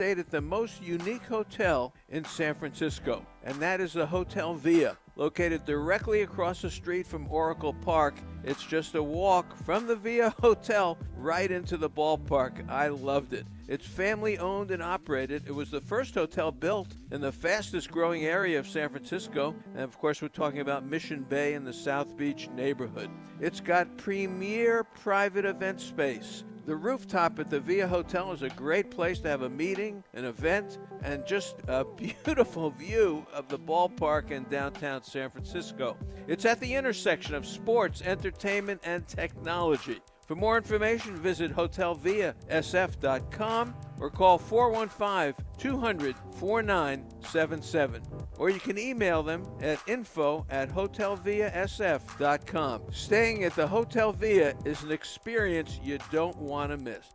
stayed at the most unique hotel in San Francisco, and that is the Hotel Via. Located directly across the street from Oracle Park, it's just a walk from the Via Hotel right into the ballpark. I loved it. It's family owned and operated. It was the first hotel built in the fastest growing area of San Francisco. And of course, we're talking about Mission Bay in the South Beach neighborhood. It's got premier private event space. The rooftop at the Via Hotel is a great place to have a meeting, an event, and just a beautiful view of the ballpark in downtown San Francisco. It's at the intersection of sports, entertainment, and technology. For more information, visit hotelviasf.com or call 415-200-4977. Or you can email them at info@hotelviasf.com. Staying at the Hotel Via is an experience you don't want to miss.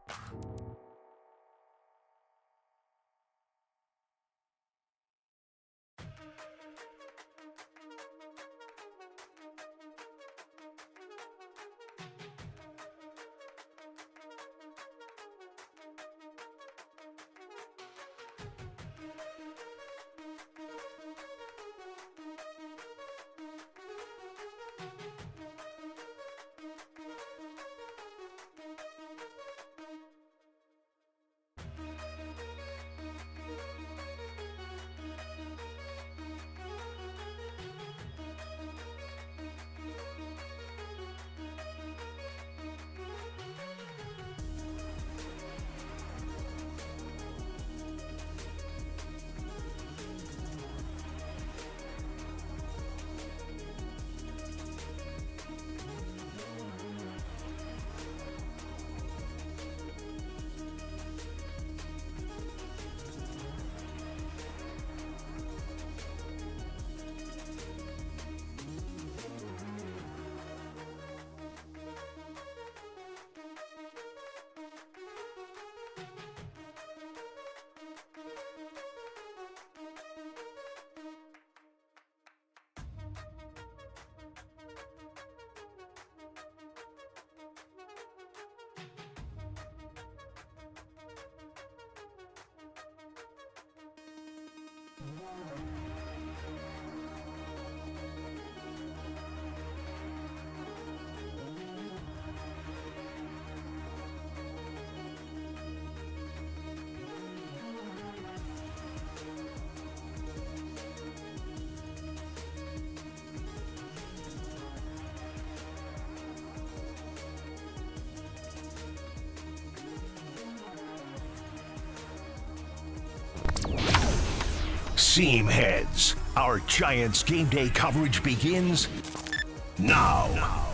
Seam heads, our Giants game day coverage begins now.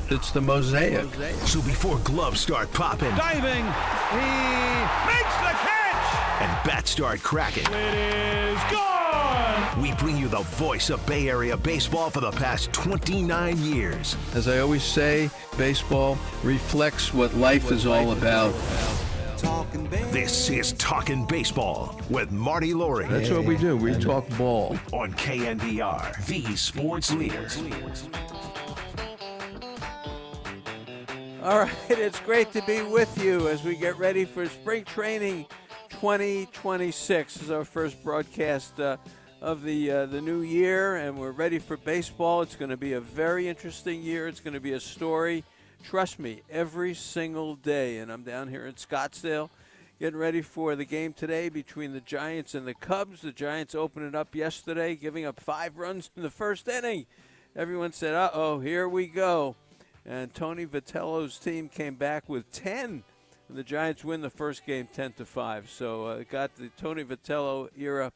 It's the mosaic. So before gloves start popping, diving, he makes the catch, and bats start cracking, it is gone. We bring you the voice of Bay Area baseball for the past 29 years. As I always say, baseball reflects what life is all about. This is Talkin' Baseball with Marty Lurie. That's what we do. We talk ball. On KNBR, the sports leader. All right, it's great to be with you as we get ready for spring training 2026. This is our first broadcast of the new year, and we're ready for baseball. It's going to be a very interesting year. It's going to be a story. Trust me, every single day. And I'm down here in Scottsdale getting ready for the game today between the Giants and the Cubs. The Giants opened it up yesterday, giving up 5 runs in the first inning. Everyone said, uh-oh, here we go. And Tony Vitello's team came back with 10. And the Giants win the first game 10-5. So got the Tony Vitello era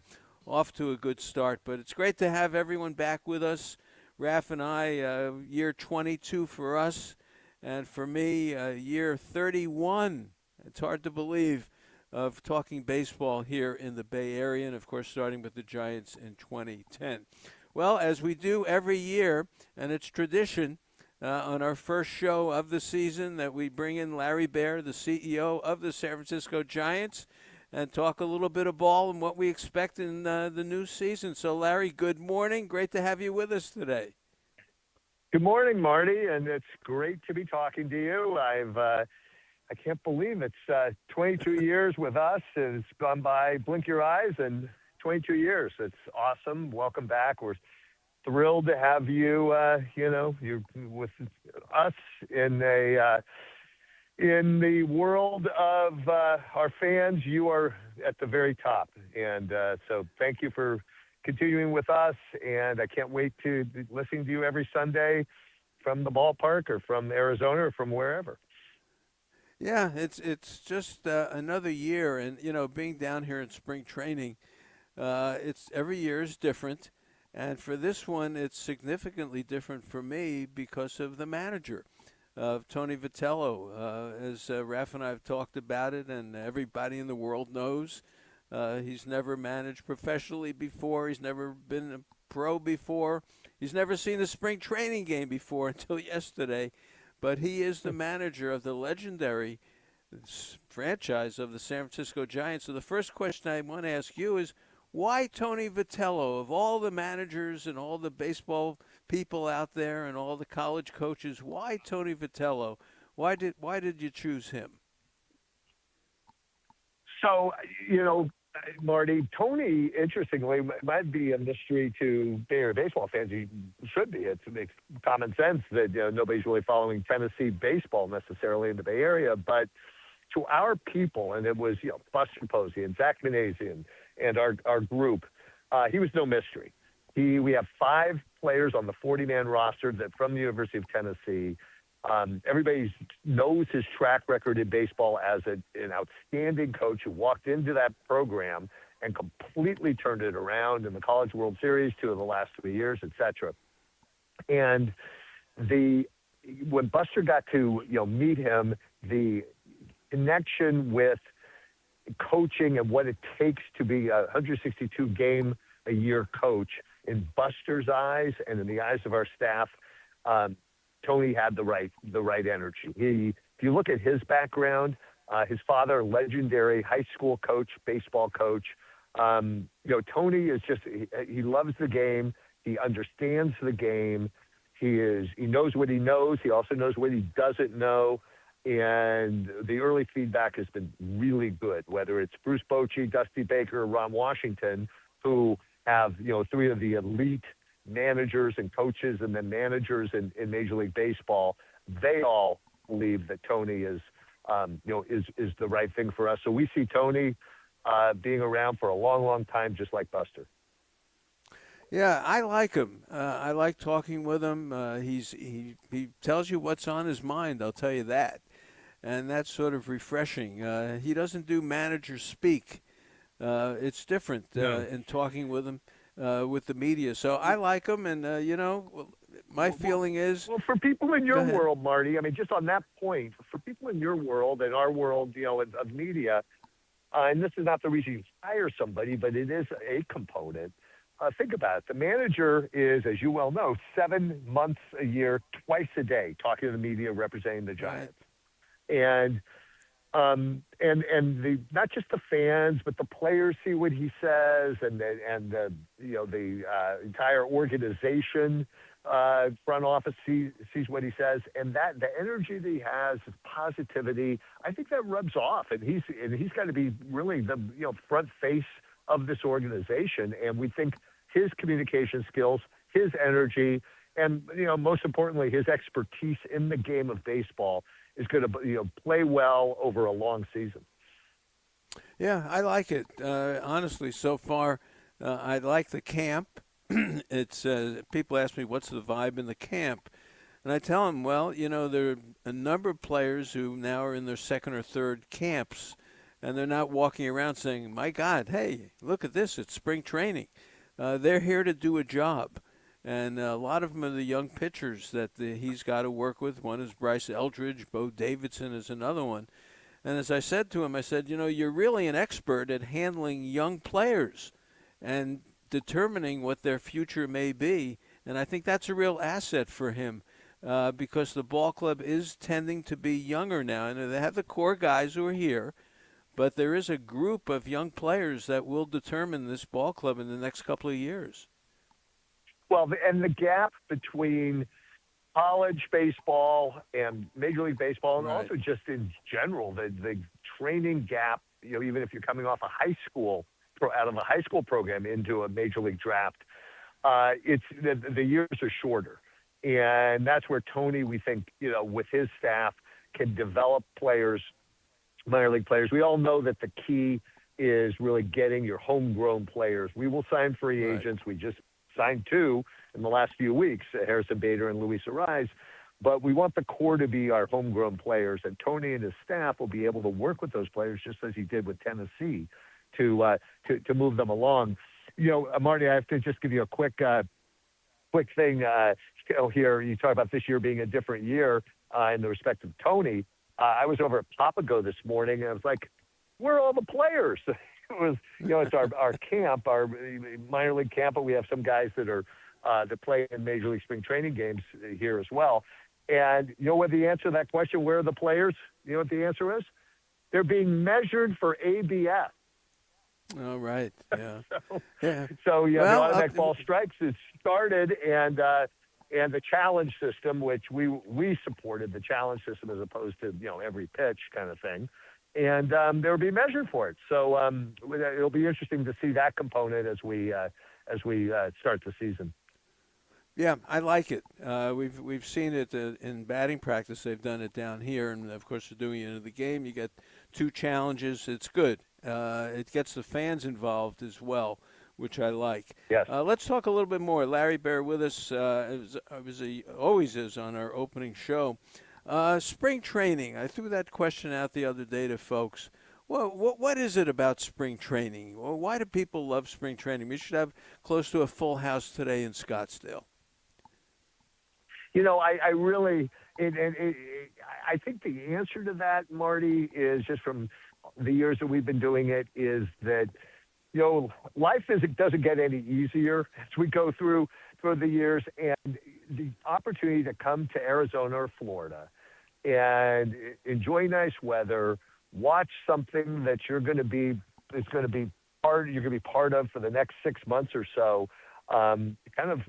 off to a good start. But it's great to have everyone back with us. Raph and I, year 22 for us. And for me, year 31. It's hard to believe, of talking baseball here in the Bay Area, and of course starting with the Giants in 2010. Well, as we do every year, and it's tradition on our first show of the season that we bring in Larry Baer, the CEO of the San Francisco Giants, and talk a little bit of ball and what we expect in the new season. So, Larry, good morning. Great to have you with us today. Good morning, Marty, and it's great to be talking to you. I've I can't believe it's 22 years with us. It's gone by, blink your eyes, and 22 years. It's awesome. Welcome back. We're thrilled to have you, you're with us in the world of our fans. You are at the very top. And so thank you for continuing with us. And I can't wait to be listening to you every Sunday from the ballpark or from Arizona or from wherever. Yeah, it's just another year. And, being down here in spring training, it's every year is different. And for this one, it's significantly different for me because of the manager, Tony Vitello. As Raf and I have talked about it, and everybody in the world knows, he's never managed professionally before. He's never been a pro before. He's never seen a spring training game before until yesterday. But he is the manager of the legendary franchise of the San Francisco Giants. So the first question I want to ask you is, why Tony Vitello? Of all the managers and all the baseball people out there and all the college coaches, why Tony Vitello? Why did you choose him? So, Marty, Tony, interestingly, might be a mystery to Bay Area baseball fans. He should be. It makes common sense that nobody's really following Tennessee baseball necessarily in the Bay Area. But to our people, and it was Buster Posey and Zach Manazian and our group, he was no mystery. We have 5 players on the 40-man roster that from the University of Tennessee. Everybody knows his track record in baseball as an outstanding coach who walked into that program and completely turned it around in the College World Series, 2 of the last 3 years, et cetera. And when Buster got to meet him, the connection with coaching and what it takes to be a 162-game-a-year coach in Buster's eyes and in the eyes of our staff, Tony had the right energy. If you look at his background, his father, legendary high school coach, baseball coach. Tony is he loves the game. He understands the game. He knows what he knows. He also knows what he doesn't know. And the early feedback has been really good, whether it's Bruce Bochy, Dusty Baker, or Ron Washington, who have, 3 of the elite managers and coaches and then managers in Major League Baseball. They all believe that Tony is the right thing for us. So we see Tony being around for a long, long time, just like Buster. Yeah, I like him. I like talking with him. He tells you what's on his mind, I'll tell you that. And that's sort of refreshing. He doesn't do manager speak. It's different in talking with him, with the media. So I like him, and, my feeling is... Well, for people in your world, Marty, I mean, just on that point, for people in your world and our world, of media, and this is not the reason you hire somebody, but it is a component. Think about it. The manager is, as you well know, 7 months a year, twice a day, talking to the media, representing the Giants. Right. And not just the fans, but the players see what he says, and the entire organization, front office sees what he says, and that the energy that he has, his positivity, I think that rubs off, and he's got to be really the front face of this organization, and we think his communication skills, his energy, and most importantly, his expertise in the game of baseball is going to play well over a long season. Yeah, I like it. Honestly, so far, I like the camp. It's people ask me what's the vibe in the camp, and I tell them, well, there are a number of players who now are in their second or third camps, and they're not walking around saying, "My God, hey, look at this! It's spring training." They're here to do a job. And a lot of them are the young pitchers that he's got to work with. One is Bryce Eldridge. Bo Davidson is another one. And as I said to him, I said, you're really an expert at handling young players and determining what their future may be. And I think that's a real asset for him because the ball club is tending to be younger now. And they have the core guys who are here, but there is a group of young players that will determine this ball club in the next couple of years. Well, and the gap between college baseball and Major League Baseball, and Right. also just in general, the training gap. Even if you're coming off a high school, out of a high school program into a Major League draft, it's the years are shorter, and that's where Tony, we think, with his staff, can develop players, minor league players. We all know that the key is really getting your homegrown players. We will sign free Right. agents. We just signed 2 in the last few weeks, Harrison Bader and Luis Arise. But we want the core to be our homegrown players, and Tony and his staff will be able to work with those players just as he did with Tennessee to move them along. Marty, I have to just give you a quick thing here. You talk about this year being a different year in the respect of Tony. I was over at Papago this morning, and I was like, where are all the players? It was, it's our camp, our minor league camp, but we have some guys that play in Major League spring training games here as well. And you know what the answer to that question, where are the players? You know what the answer is? They're being measured for ABF. Oh, right. Yeah. So the Well, automatic ball strikes has started, and the challenge system, which we supported the challenge system as opposed to every pitch kind of thing, and they'll be measured for it. So it'll be interesting to see that component as we start the season. Yeah, I like it. We've seen it in batting practice. They've done it down here, and of course, they're doing it in the game. You get 2 challenges. It's good. It gets the fans involved as well, which I like. Yes. Let's talk a little bit more. Larry Bear with us, always is on our opening show. Spring training. I threw that question out the other day to folks. Well, what is it about spring training? Well, why do people love spring training? We should have close to a full house today in Scottsdale. I really, I think the answer to that, Marty, is just from the years that we've been doing it, is that, life doesn't get any easier as we go through the years, and the opportunity to come to Arizona or Florida and enjoy nice weather, watch something that you're going to be part of for the next 6 months or so. Kind of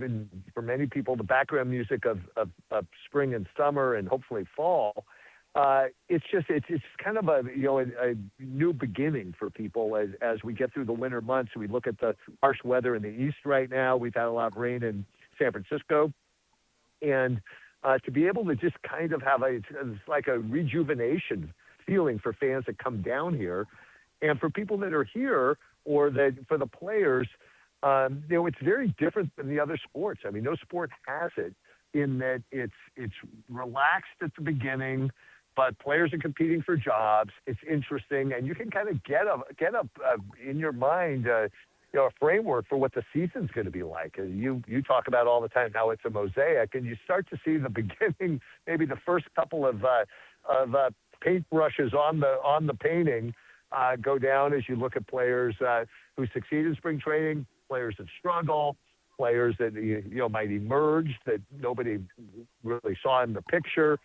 for many people, the background music of spring and summer and hopefully fall. It's kind of a new beginning for people as we get through the winter months. We look at the harsh weather in the east right now. We've had a lot of rain in San Francisco, and to be able to just kind of have it's like a rejuvenation feeling for fans that come down here, and for people that are here, or that for the players. It's very different than the other sports. I mean, no sport has it in that it's relaxed at the beginning, but players are competing for jobs. It's interesting, and you can kind of get up in your mind, a framework for what the season's going to be like. You talk about all the time how it's a mosaic, and you start to see the beginning, maybe the first couple of paintbrushes on the painting go down as you look at players who succeed in spring training, players that struggle, players that might emerge that nobody really saw in the picture.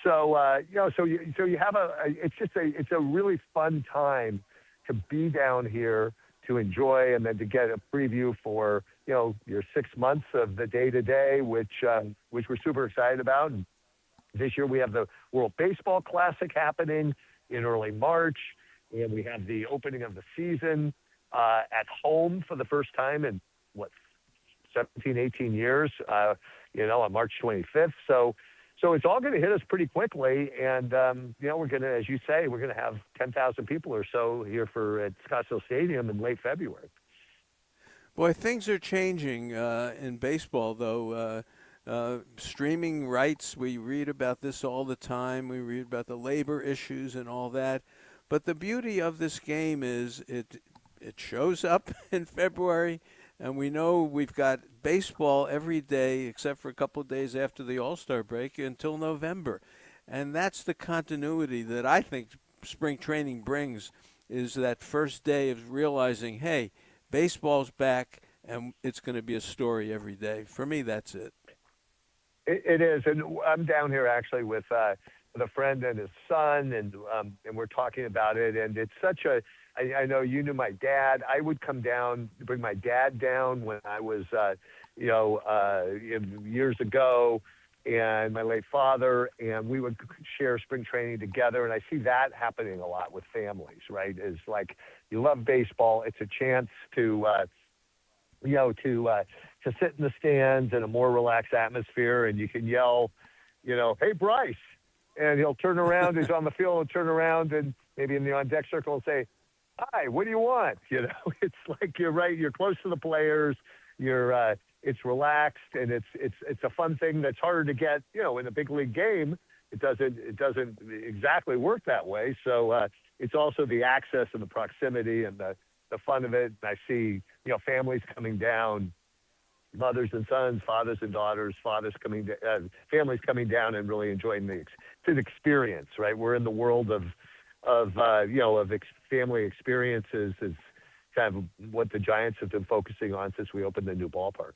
So you have it's a really fun time to be down here, to enjoy, and then to get a preview for your 6 months of the day-to-day, which we're super excited about. And this year we have the World Baseball Classic happening in early March, and we have the opening of the season at home for the first time in 17, 18 years, on March 25th. So it's all going to hit us pretty quickly. And, we're going to, as you say, we're going to have 10,000 people or so here at Scottsdale Stadium in late February. Boy, things are changing in baseball, though. Streaming rights, we read about this all the time. We read about the labor issues and all that. But the beauty of this game is it shows up in February, and we know we've got baseball every day except for a couple of days after the All-Star break until November. And that's the continuity that I think spring training brings, is that first day of realizing, hey, baseball's back, and it's going to be a story every day. For me, that's it. It is, and I'm down here actually with a friend and his son, and we're talking about it, and it's such a – I know you knew my dad. I would come down, bring my dad down when I was, years ago and my late father, and we would share spring training together. And I see that happening a lot with families, right? Is like, you love baseball. It's a chance to, to sit in the stands in a more relaxed atmosphere, and you can yell, hey, Bryce. And he'll turn around, he's on the field, and turn around, and maybe in the on-deck circle and say, hi, what do you want? It's like, you're right, you're close to the players, it's relaxed, and it's a fun thing that's harder to get, in a big league game. It doesn't exactly work that way. So it's also the access and the proximity and the fun of it. And I see, families coming down, mothers and sons, fathers and daughters, families coming down and really enjoying the experience, right? We're in the world of family experiences is kind of what the Giants have been focusing on since we opened the new ballpark.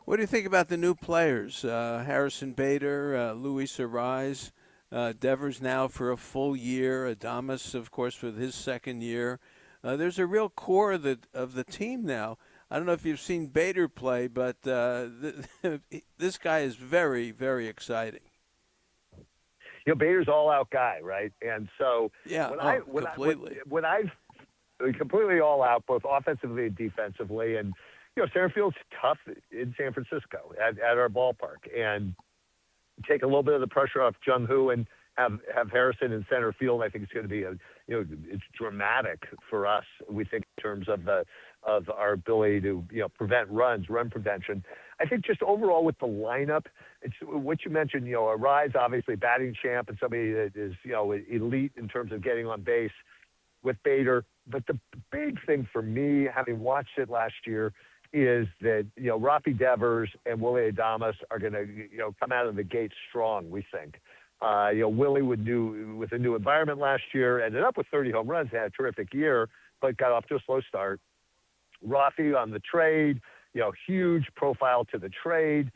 What do you think about the new players? Harrison Bader, Luis Arise, Devers now for a full year, Adames, of course, with his second year. There's a real core of the team now. I don't know if you've seen Bader play, but this guy is very, very exciting. Bader's all-out guy, right? And so completely. When I've completely all-out, both offensively and defensively, and center field's tough in San Francisco at our ballpark, and take a little bit of the pressure off Jung-Hoo and have Harrison in center field. I think it's going to be it's dramatic for us. We think in terms of our ability to prevent runs, run prevention. I think just overall with the lineup, it's what you mentioned. Arise, obviously batting champ and somebody that is elite in terms of getting on base with Bader. But the big thing for me, having watched it last year, is that Rafi Devers and Willie Adames are going to come out of the gate strong. We think. Willie with a new environment last year, ended up with 30 home runs, had a terrific year, but got off to a slow start. Rafi on the trade, huge profile to the trade,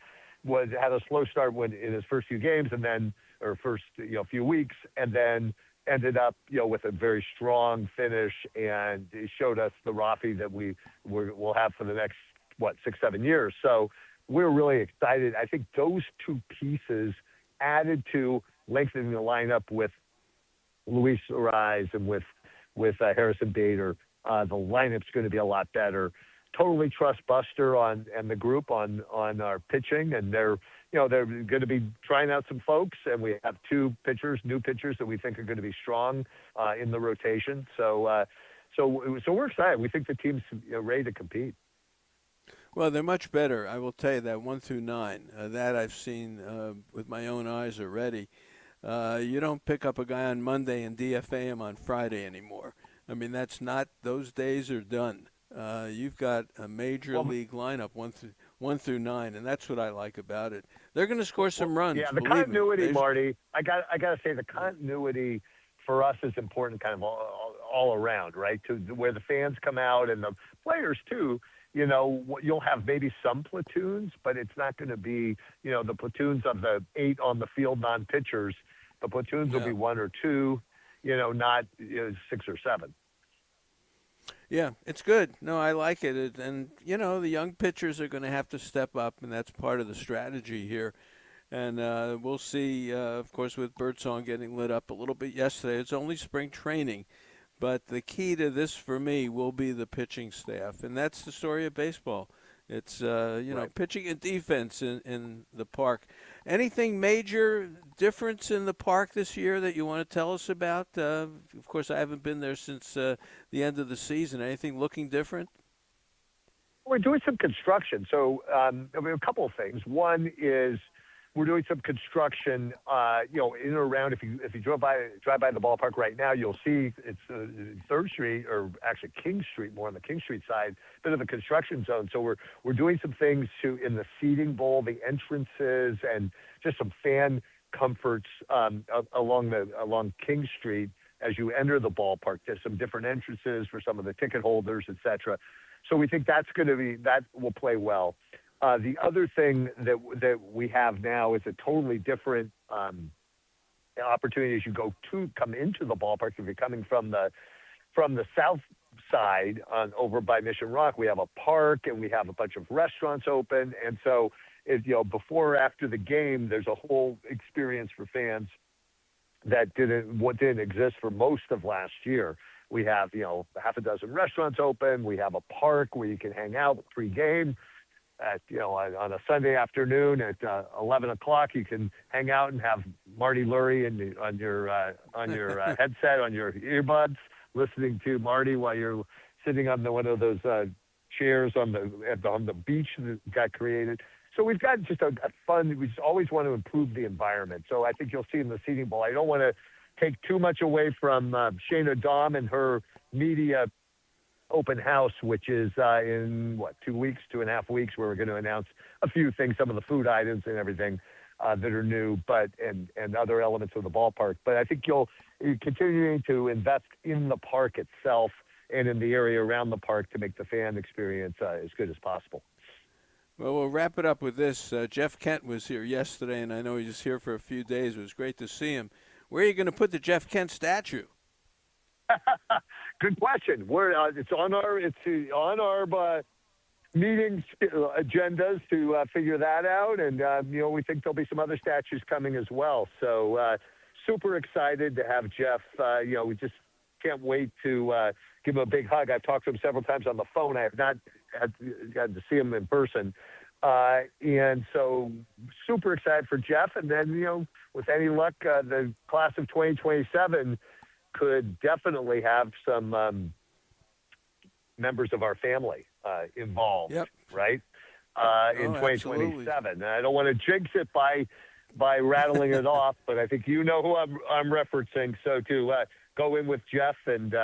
had a slow start in his first few games, and then few weeks, and then ended up with a very strong finish, and he showed us the Rafi that we'll have for the next 6-7 years. So we're really excited. I think those two pieces added to lengthening the lineup with Luis Arise and with Harrison Bader, the lineup's going to be a lot better. Totally trust Buster and the group on our pitching, and they're going to be trying out some folks, and we have two new pitchers that we think are going to be strong in the rotation. So we're excited. We think the team's ready to compete. Well, they're much better. I will tell you that 1 through 9. That I've seen with my own eyes already. You don't pick up a guy on Monday and DFA him on Friday anymore. I mean, that's not. Those days are done. You've got a major league lineup 1 through 9, and that's what I like about it. They're going to score some runs. Yeah, the continuity, Marty. I got to say the continuity for us is important, kind of all around, right? To where the fans come out and the players too. You'll have maybe some platoons, but it's not going to be, the platoons of the 8 on the field non-pitchers. The platoons will be 1 or 2, not 6 or 7. Yeah, it's good. No, I like it. And, the young pitchers are going to have to step up, and that's part of the strategy here. And we'll see, of course, with Birdsong getting lit up a little bit yesterday. It's only spring training. But the key to this for me will be the pitching staff, and that's the story of baseball. It's right. Pitching and defense in the park. Anything major difference in the park this year that you want to tell us about? Of course, I haven't been there since the end of the season. Anything looking different? We're doing some construction, so a couple of things. One is we're doing some construction, in and around. If you drive by the ballpark right now, you'll see it's 3rd Street, or actually King Street, more on the King Street side, bit of a construction zone. So we're doing some things in the seating bowl, the entrances, and just some fan comforts along King Street as you enter the ballpark. There's some different entrances for some of the ticket holders, etc. So we think that will play well. The other thing that we have now is a totally different opportunity as you come into the ballpark. If you're coming from the south side over by Mission Rock, we have a park and we have a bunch of restaurants open. And so before or after the game, there's a whole experience for fans that didn't exist for most of last year. We have, half a dozen restaurants open. We have a park where you can hang out pre-game. On a Sunday afternoon at 11 o'clock, you can hang out and have Marty Lurie on your headset, on your earbuds, listening to Marty while you're sitting on one of those chairs on the beach that got created. So we've got just a fun. We just always want to improve the environment. So I think you'll see in the seating bowl. I don't want to take too much away from Shayna Dahm and her media open house, which is in 2.5 weeks, where we're going to announce a few things, some of the food items and everything that are new, and other elements of the ballpark. But I think you're continuing to invest in the park itself and in the area around the park to make the fan experience as good as possible. Well, we'll wrap it up with this. Jeff Kent was here yesterday, and I know he was here for a few days. It was great to see him. Where are you going to put the Jeff Kent statue? Good question. It's on our meetings agendas to figure that out, and we think there'll be some other statues coming as well. So super excited to have Jeff. We just can't wait to give him a big hug. I've talked to him several times on the phone. I have not had to see him in person, and so super excited for Jeff. And then with any luck, the class of 2027 could definitely have some members of our family involved, right? In 2027. Absolutely. I don't want to jinx it by rattling it off, but I think you know who I'm referencing. So to go in with Jeff and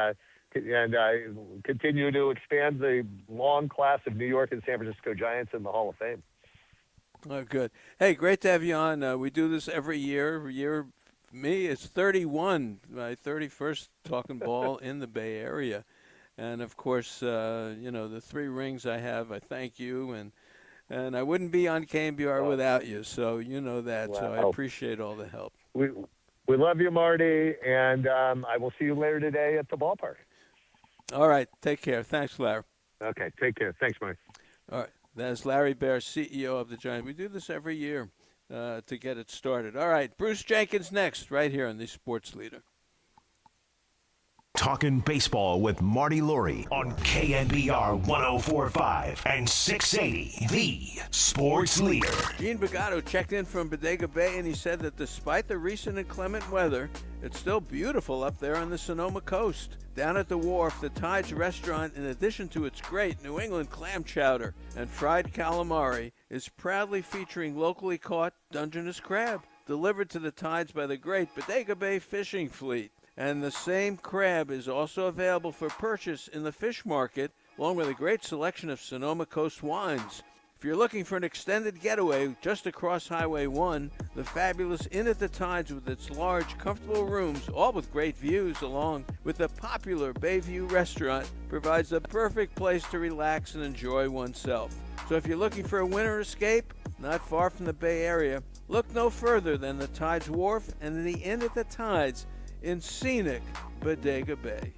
continue to expand the long class of New York and San Francisco Giants in the Hall of Fame. Oh, good. Hey, great to have you on. We do this every year. For me, it's 31, my 31st Talking Ball in the Bay Area. And, of course, the 3 rings I have, I thank you. And I wouldn't be on KNBR without you, so you know that. Wow. So I appreciate all the help. We love you, Marty, and I will see you later today at the ballpark. All right. Take care. Thanks, Larry. Okay. Take care. Thanks, Marty. All right. That's Larry Bear, CEO of the Giants. We do this every year. To get it started. All right, Bruce Jenkins next, right here on the Sports Leader. Talking baseball with Marty Lurie on KNBR 104.5 and 680, the Sports Leader. Gene Bagato checked in from Bedega Bay, and he said that despite the recent inclement weather, it's still beautiful up there on the Sonoma coast. Down at the wharf, the Tides restaurant, in addition to its great New England clam chowder and fried calamari, is proudly featuring locally caught Dungeness crab, delivered to the Tides by the great Bedega Bay fishing fleet. And the same crab is also available for purchase in the fish market, along with a great selection of Sonoma Coast wines. If you're looking for an extended getaway just across Highway 1, the fabulous Inn at the Tides with its large, comfortable rooms, all with great views, along with the popular Bayview restaurant, provides the perfect place to relax and enjoy oneself. So if you're looking for a winter escape, not far from the Bay Area, look no further than the Tides Wharf and the Inn at the Tides in scenic Bedega Bay.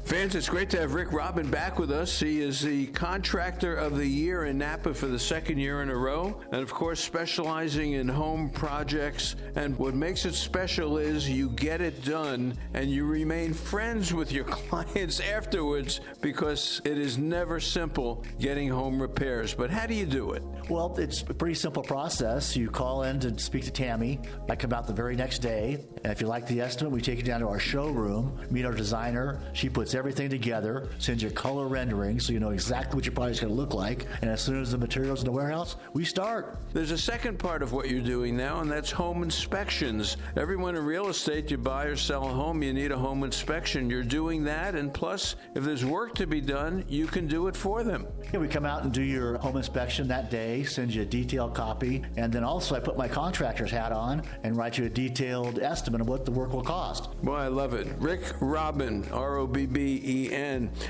Fans, it's great to have Rick Robin back with us. He is the Contractor of the Year in Napa for the second year in a row, and of course specializing in home projects. And what makes it special is you get it done and you remain friends with your clients afterwards, because it is never simple getting home repairs. But how do you do it? Well, it's a pretty simple process. You call in to speak to Tammy. I come out the very next day, and if you like the estimate, we take you down to our showroom, meet our designer. She puts everything together, sends you color rendering so you know exactly what your project's going to look like, and as soon as the material's in the warehouse, we start. There's a second part of what you're doing now, and that's home inspections. Everyone in real estate, you buy or sell a home, you need a home inspection. You're doing that, and plus, if there's work to be done, you can do it for them. Yeah, we come out and do your home inspection that day, send you a detailed copy, and then also I put my contractor's hat on and write you a detailed estimate of what the work will cost. Boy, I love it. Rick Robin, Robben.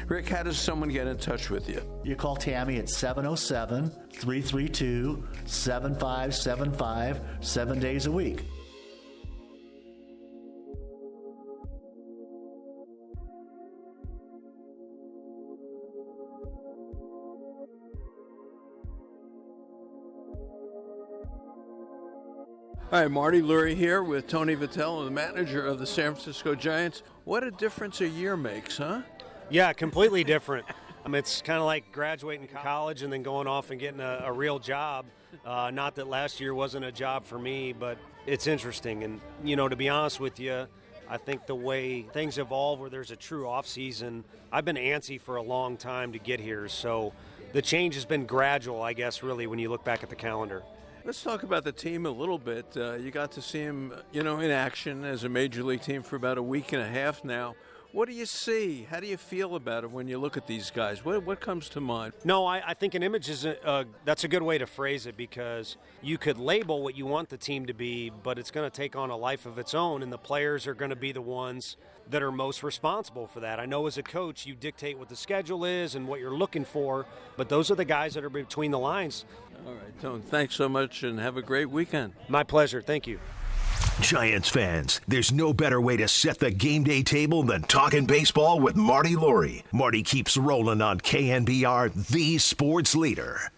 Rick, how does someone get in touch with you? You call Tammy at 707-332-7575, 7 days a week. All right, Marty, Lurie here with Tony Vitello, the manager of the San Francisco Giants. What a difference a year makes, huh? Yeah, completely different. It's kind of like graduating college and then going off and getting a real job. Not that last year wasn't a job for me, but it's interesting. And, to be honest with you, I think the way things evolve where there's a true off-season, I've been antsy for a long time to get here. So the change has been gradual, I guess, really, when you look back at the calendar. Let's talk about the team a little bit. You got to see him, in action as a major league team for about a week and a half now. What do you see? How do you feel about it when you look at these guys? What comes to mind? No, I think an image is that's a good way to phrase it, because you could label what you want the team to be, but it's going to take on a life of its own, and the players are going to be the ones that are most responsible for that. I know as a coach you dictate what the schedule is and what you're looking for, but those are the guys that are between the lines. All right, Tone, thanks so much and have a great weekend. My pleasure. Thank you. Giants fans, there's no better way to set the game day table than talking baseball with Marty Lurie. Marty keeps rolling on KNBR, the sports leader.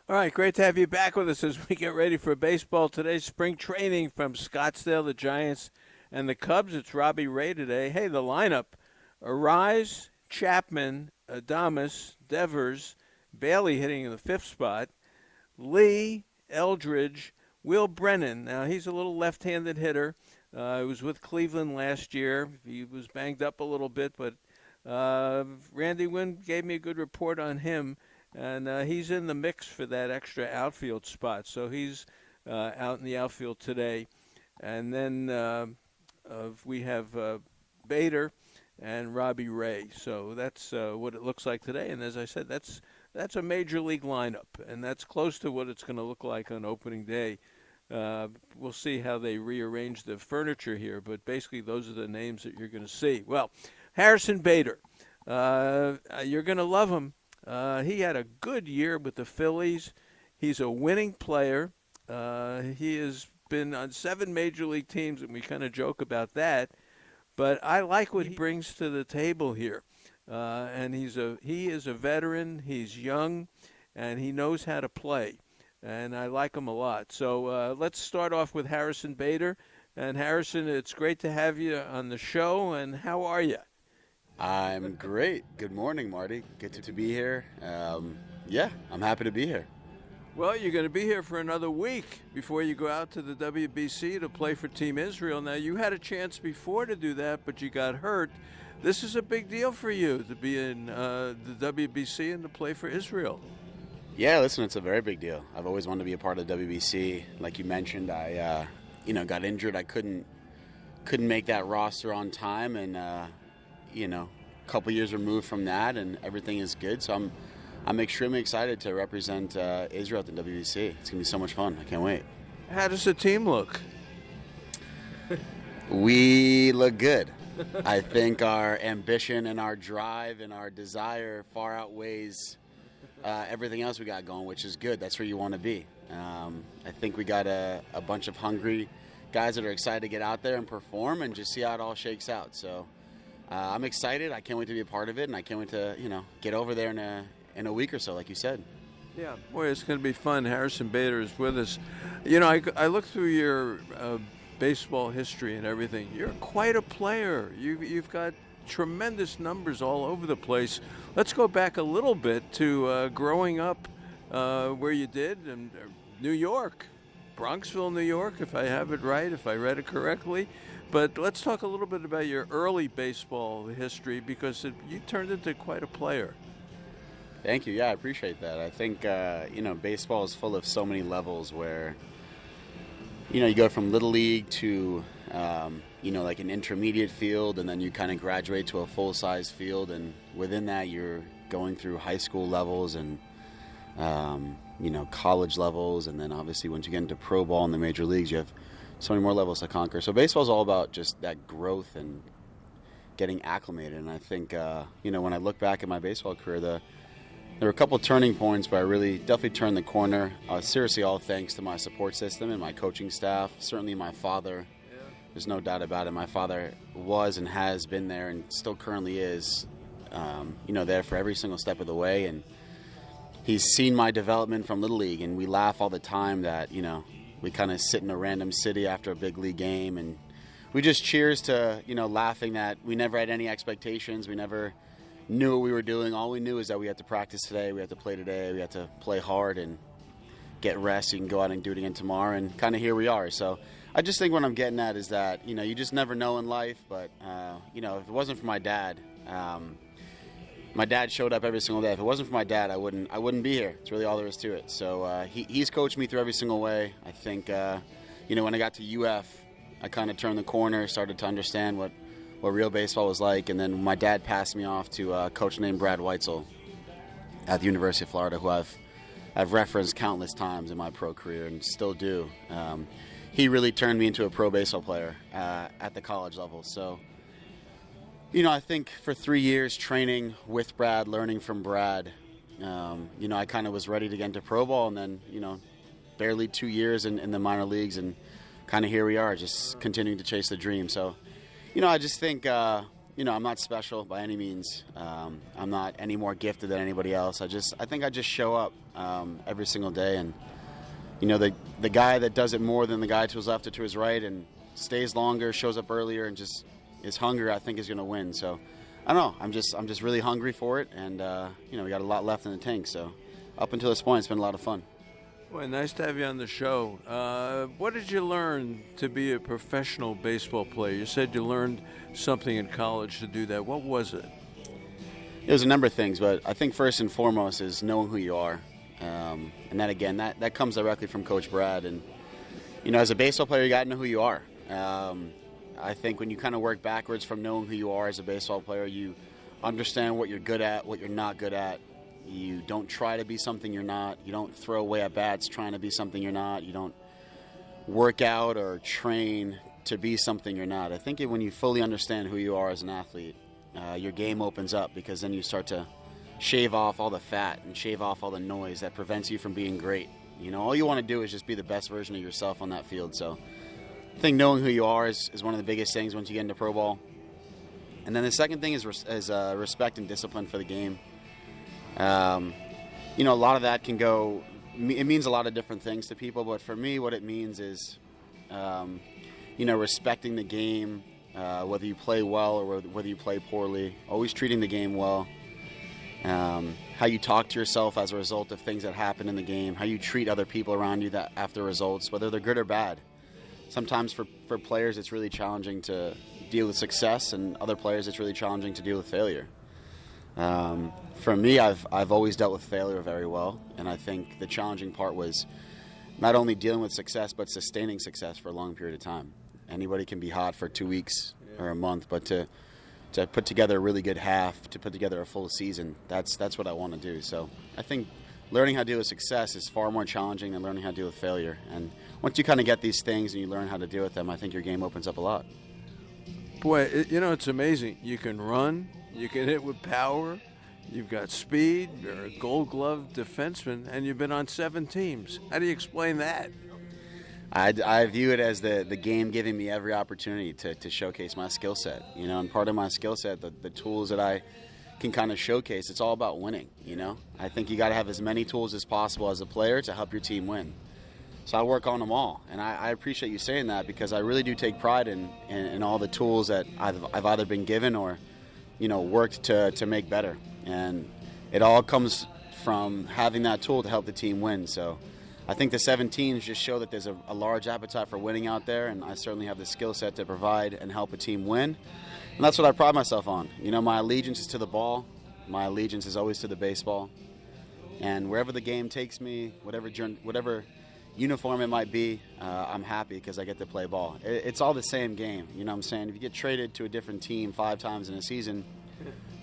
All right, great to have you back with us as we get ready for baseball. Today's spring training from Scottsdale, the Giants and the Cubs. It's Robbie Ray today. Hey, the lineup: Arise, Chapman, Adames, Devers, Bailey hitting in the fifth spot, Lee, Eldridge, Will Brennan. Now, he's a little left-handed hitter. He was with Cleveland last year. He was banged up a little bit, but Randy Wynn gave me a good report on him, and he's in the mix for that extra outfield spot. So he's out in the outfield today. And then we have Bader and Robbie Ray. So that's what it looks like today. And as I said, that's a major league lineup, and that's close to what it's going to look like on opening day. We'll see how they rearrange the furniture here, but basically those are the names that you're going to see. Well, Harrison Bader, you're going to love him. He had a good year with the Phillies. He's a winning player. He has been on 7 major league teams, and we kind of joke about that. But I like what he brings to the table here. And he is a veteran. He's young, and he knows how to play. And I like him a lot. So let's start off with Harrison Bader. And Harrison, it's great to have you on the show. And how are you? I'm great. Good morning, Marty. Good to be here. Yeah, I'm happy to be here. Well, you're going to be here for another week before you go out to the WBC to play for Team Israel. Now, you had a chance before to do that, but you got hurt. This is a big deal for you to be in the WBC and to play for Israel. Yeah, listen, it's a very big deal. I've always wanted to be a part of the WBC. Like you mentioned, I got injured. I couldn't make that roster on time, and a couple years removed from that, and everything is good. So I'm extremely excited to represent Israel at the WBC. It's gonna be so much fun. I can't wait. How does the team look? We look good. I think our ambition and our drive and our desire far outweighs everything else we got going, which is good. That's where you want to be. I think we got a bunch of hungry guys that are excited to get out there and perform and just see how it all shakes out. So I'm excited. I can't wait to be a part of it, and I can't wait to get over there in a week or so, like you said. Yeah, boy, it's going to be fun. Harrison Bader is with us. I looked through your baseball history and everything. You're quite a player. You've got tremendous numbers all over the place. Let's go back a little bit to growing up where you did in New York, Bronxville, New York, if I have it right, if I read it correctly. But let's talk a little bit about your early baseball history, because you turned into quite a player. Thank you. Yeah, I appreciate that. I think, baseball is full of so many levels where, you go from Little League to, like an intermediate field, and then you kind of graduate to a full-size field. And within that, you're going through high school levels and, college levels. And then obviously once you get into pro ball in the major leagues, you have so many more levels to conquer. So baseball is all about just that growth and getting acclimated. And I think, when I look back at my baseball career, there were a couple of turning points where I really definitely turned the corner. Seriously, all thanks to my support system and my coaching staff, certainly my father. Yeah. There's no doubt about it. My father was and has been there and still currently is, there for every single step of the way. And he's seen my development from Little League, and we laugh all the time that, we kind of sit in a random city after a big league game, and we just cheers to, laughing that we never had any expectations. We never knew what we were doing. All we knew is that we had to practice today, we had to play today, we had to play hard and get rest. You can go out and do it again tomorrow, and kind of here we are. So I just think what I'm getting at is that, you just never know in life. But, if it wasn't for my dad showed up every single day. If it wasn't for my dad, I wouldn't be here. It's really all there is to it. So he's coached me through every single way. I think, when I got to UF, I kind of turned the corner, started to understand what real baseball was like. And then my dad passed me off to a coach named Brad Weitzel at the University of Florida, who I've referenced countless times in my pro career and still do. He really turned me into a pro baseball player at the college level. So, I think for 3 years training with Brad, learning from Brad, I kind of was ready to get into pro ball, and then, barely 2 years in the minor leagues, and kind of here we are, just continuing to chase the dream. So, I just think, I'm not special by any means. I'm not any more gifted than anybody else. I think I just show up every single day, and, the guy that does it more than the guy to his left or to his right and stays longer, shows up earlier, and just is hungry, I think is going to win. So, I don't know. I'm just really hungry for it, and, we got a lot left in the tank. So, up until this point, it's been a lot of fun. Boy, nice to have you on the show. What did you learn to be a professional baseball player? You said you learned something in college to do that. What was it? There's a number of things, but I think first and foremost is knowing who you are. And that, again, that comes directly from Coach Brad. And, as a baseball player, you got to know who you are. I think when you kind of work backwards from knowing who you are as a baseball player, you understand what you're good at, what you're not good at. You don't try to be something you're not. You don't throw away at bats trying to be something you're not. You don't work out or train to be something you're not. I think when you fully understand who you are as an athlete, your game opens up, because then you start to shave off all the fat and shave off all the noise that prevents you from being great. You know, all you want to do is just be the best version of yourself on that field. So I think knowing who you are is one of the biggest things once you get into pro ball. And then the second thing is respect and discipline for the game. You know, a lot of that can go, it means a lot of different things to people, but for me what it means is, you know, respecting the game, whether you play well or whether you play poorly, always treating the game well. How you talk to yourself as a result of things that happen in the game, how you treat other people around you that after results, whether they're good or bad. Sometimes for players it's really challenging to deal with success, and other players it's really challenging to deal with failure. For me, I've always dealt with failure very well, and I think the challenging part was not only dealing with success but sustaining success for a long period of time. Anybody can be hot for 2 weeks or a month, but to put together a really good half, to put together a full season, that's what I want to do. So I think learning how to deal with success is far more challenging than learning how to deal with failure. And once you kind of get these things and you learn how to deal with them, I think your game opens up a lot. Boy, you know, it's amazing. You can run, you can hit with power, you've got speed, you're a Gold Glove defenseman, and you've been on 7 teams. How do you explain that? I view it as the game giving me every opportunity to showcase my skill set. You know, and part of my skill set, the tools that I can kind of showcase, it's all about winning, you know. I think you got to have as many tools as possible as a player to help your team win. So I work on them all, and I appreciate you saying that, because I really do take pride in all the tools that I've either been given or, you know, worked to make better. And it all comes from having that tool to help the team win. So I think the 7 teams just show that there's a large appetite for winning out there, and I certainly have the skill set to provide and help a team win. And that's what I pride myself on. You know, my allegiance is to the ball. My allegiance is always to the baseball. And wherever the game takes me, whatever uniform it might be, I'm happy because I get to play ball. It's all the same game. You know what I'm saying? If you get traded to a different team 5 times in a season,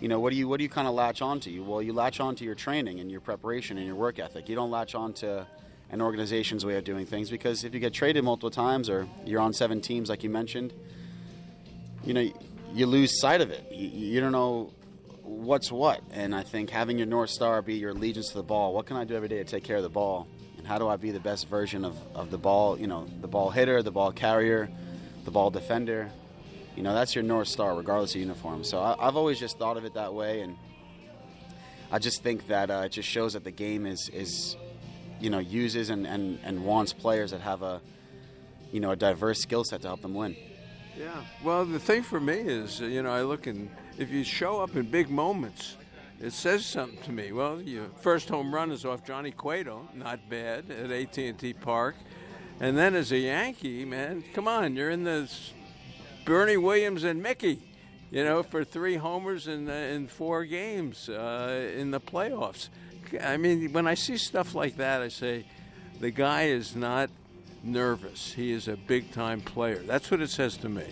you know, what do you kind of latch onto? Well, you latch onto your training and your preparation and your work ethic. You don't latch onto an organization's way of doing things, because if you get traded multiple times or you're on 7 teams like you mentioned, you know, you lose sight of it. You don't know what's what. And I think having your North Star be your allegiance to the ball, what can I do every day to take care of the ball? And how do I be the best version of the ball, you know, the ball hitter, the ball carrier, the ball defender? You know, that's your North Star regardless of uniform. So I've always just thought of it that way, and I just think that it just shows that the game is you know, uses and wants players that have a diverse skill set to help them win. Yeah. Well, the thing for me is, you know, I look and if you show up in big moments, it says something to me. Well, your first home run is off Johnny Cueto, not bad, at AT&T Park. And then as a Yankee, man, come on, you're in the Bernie Williams and Mickey, you know, for 3 homers in 4 games in the playoffs. I mean, when I see stuff like that, I say, the guy is not nervous. He is a big-time player. That's what it says to me.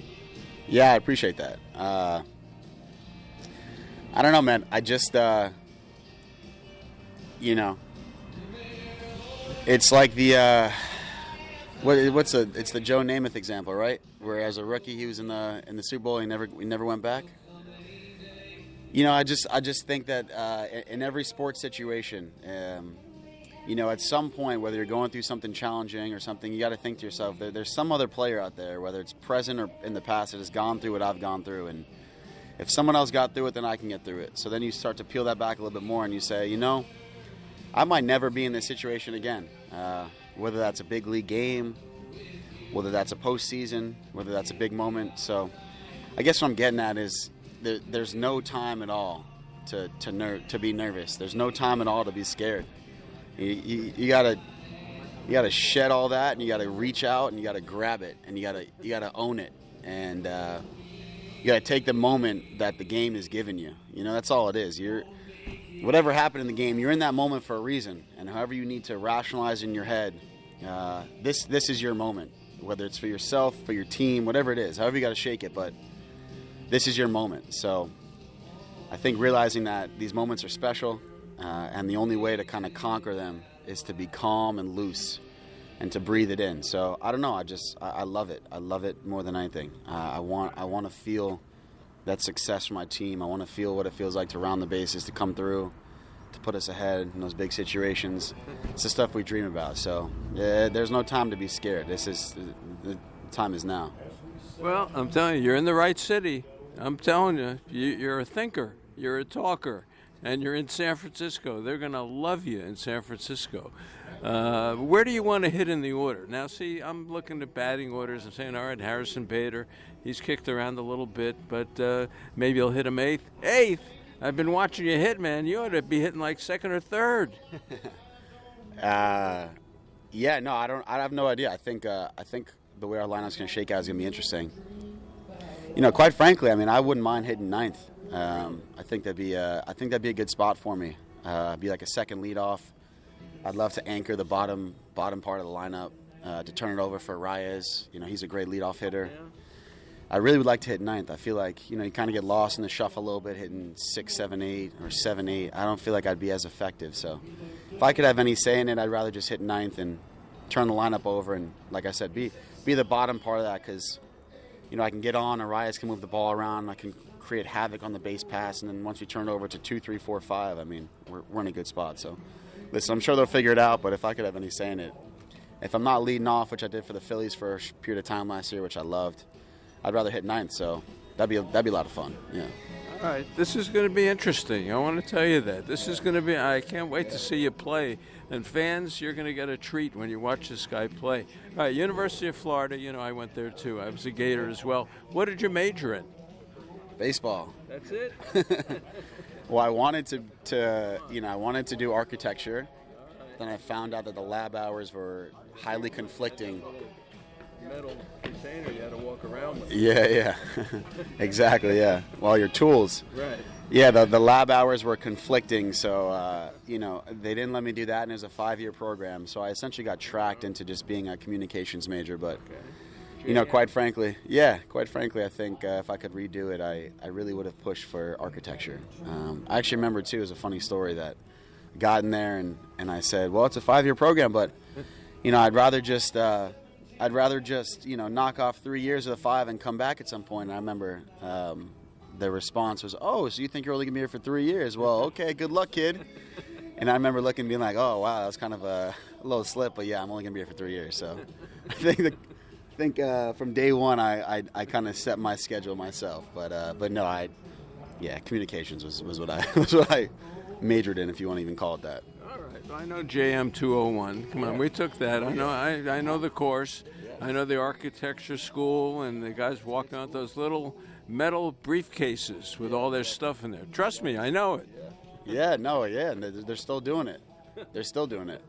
Yeah, I appreciate that. I don't know, man. I just, you know, it's like the it's the Joe Namath example, right? Where as a rookie he was in the Super Bowl, he never went back. You know, I just think that in every sports situation, you know, at some point, whether you're going through something challenging or something, you got to think to yourself, there's some other player out there, whether it's present or in the past, that has gone through what I've gone through. And if someone else got through it, then I can get through it. So then you start to peel that back a little bit more and you say, you know, I might never be in this situation again. Whether that's a big league game, whether that's a postseason, whether that's a big moment. So I guess what I'm getting at is there's no time at all to be nervous. There's no time at all to be scared. You gotta shed all that, and you gotta reach out and you gotta grab it, and you gotta own it, and you gotta take the moment that the game is giving you. You know, that's all it is. Whatever happened in the game, you're in that moment for a reason, and however you need to rationalize in your head, this is your moment. whether it's for yourself, for your team, whatever it is, however you got to shake it. But this is your moment. So I think realizing that these moments are special, and the only way to kind of conquer them is to be calm and loose and to breathe it in. So I don't know. I love it. I love it more than anything. I want to feel that success for my team. I want to feel what it feels like to round the bases, to come through, to put us ahead in those big situations. It's the stuff we dream about. So there's no time to be scared. The time is now. Well, I'm telling you, you're in the right city. I'm telling you, you're a thinker, you're a talker, and you're in San Francisco. They're going to love you in San Francisco. Where do you want to hit in the order? Now, see, I'm looking at batting orders and saying, all right, Harrison Bader, he's kicked around a little bit, but maybe he'll hit him eighth. Eighth? I've been watching you hit, man. You ought to be hitting like second or third. Yeah, no, I have no idea. I think the way our lineup's going to shake out is going to be interesting. Quite frankly, I mean, I wouldn't mind hitting ninth. I think that'd be a good spot for me. Be like a second leadoff. I'd love to anchor the bottom part of the lineup, to turn it over for Reyes. He's a great leadoff hitter. Yeah. I really would like to hit ninth. I feel like, you kind of get lost in the shuffle a little bit, hitting 6, 7, 8, or 7, 8. I don't feel like I'd be as effective. So if I could have any say in it, I'd rather just hit ninth and turn the lineup over and, like I said, be the bottom part of that because, I can get on, Arias can move the ball around, I can create havoc on the base pass, and then once we turn it over to 2, 3, 4, 5, I mean, we're in a good spot. So, listen, I'm sure they'll figure it out, but if I could have any say in it, if I'm not leading off, which I did for the Phillies for a period of time last year, which I loved, I'd rather hit ninth, so that'd be a lot of fun. Yeah. All right, this is going to be interesting. I want to tell you that. This is going to be, I can't wait to see you play. And fans, you're going to get a treat when you watch this guy play. All right, University of Florida, I went there too. I was a Gator as well. What did you major in? Baseball. That's it? Well, I wanted to do architecture. Then I found out that the lab hours were highly conflicting. Metal container you had to walk around with. Yeah. Exactly, yeah. Well, your tools. Right. Yeah, the lab hours were conflicting, so, they didn't let me do that, and it was a 5-year program. So I essentially got tracked into just being a communications major. But, quite frankly, I think if I could redo it, I really would have pushed for architecture. I actually remember, too, it was a funny story that I got in there, and I said, well, it's a 5-year program, but, I'd rather just knock off 3 years of the 5 and come back at some point. And I remember the response was, oh, so you think you're only going to be here for 3 years? Well, okay, good luck, kid. And I remember looking and being like, oh, wow, that was kind of a little slip. But, yeah, I'm only going to be here for 3 years. So I think from day one I kind of set my schedule myself. But no, communications was what I majored in, if you want to even call it that. I know JM 201. Come on, we took that. I know the course. I know the architecture school, and the guys walking out those little metal briefcases with all their stuff in there. Trust me, I know it. Yeah, and they're still doing it. They're still doing it.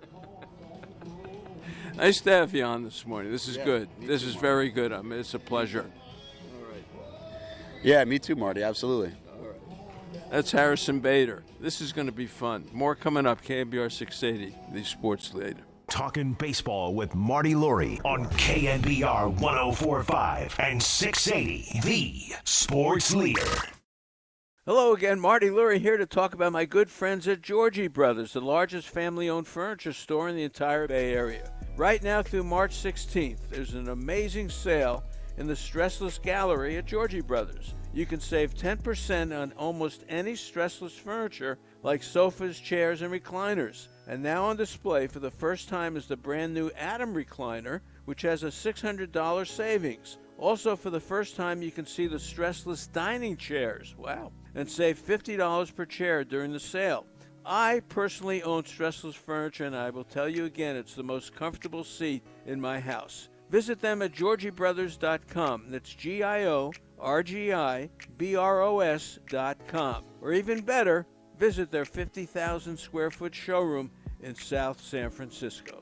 Nice to have you on this morning. This is good. This is very good. It's a pleasure. All right. Yeah, me too, Marty. Absolutely. That's Harrison Bader. This is going to be fun. More coming up. KNBR 680, the sports leader. Talking baseball with Marty Lurie on KNBR 104.5 and 680, the sports leader. Hello again, Marty Lurie here to talk about my good friends at Georgie Brothers, the largest family-owned furniture store in the entire Bay Area. Right now through March 16th, there's an amazing sale in the Stressless Gallery at Georgie Brothers. You can save 10% on almost any stressless furniture like sofas, chairs, and recliners. And now on display for the first time is the brand new Atom recliner, which has a $600 savings. Also for the first time you can see the stressless dining chairs. Wow. And save $50 per chair during the sale. I personally own stressless furniture, and I will tell you again, it's the most comfortable seat in my house. Visit them at GeorgieBrothers.com. That's GIORGIBROS.com. Or even better, visit their 50,000 square foot showroom in South San Francisco.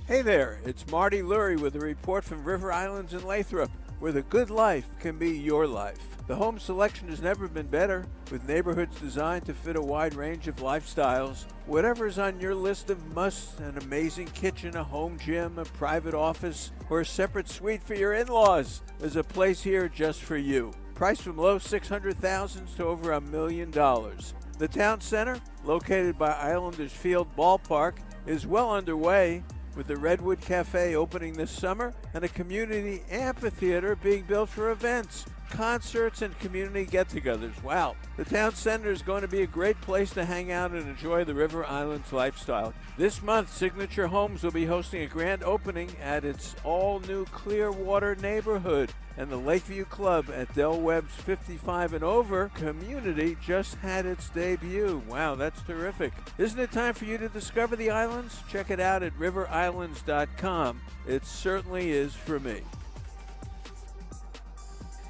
Hey there, it's Marty Lurie with a report from River Islands in Lathrop, where the good life can be your life. The home selection has never been better, with neighborhoods designed to fit a wide range of lifestyles. Whatever is on your list of musts, an amazing kitchen, a home gym, a private office, or a separate suite for your in-laws, there's a place here just for you. Priced from low $600,000s to over $1 million. The town center, located by Islanders Field Ballpark, is well underway, with the Redwood Cafe opening this summer and a community amphitheater being built for events, concerts, and community get-togethers. Wow. The town center is going to be a great place to hang out and enjoy the River Islands lifestyle. This month, Signature Homes will be hosting a grand opening at its all-new Clearwater neighborhood, and the Lakeview Club at Del Webb's 55 and over community just had its debut. Wow, that's terrific. Isn't it time for you to discover the islands? Check it out at riverislands.com. It certainly is for me.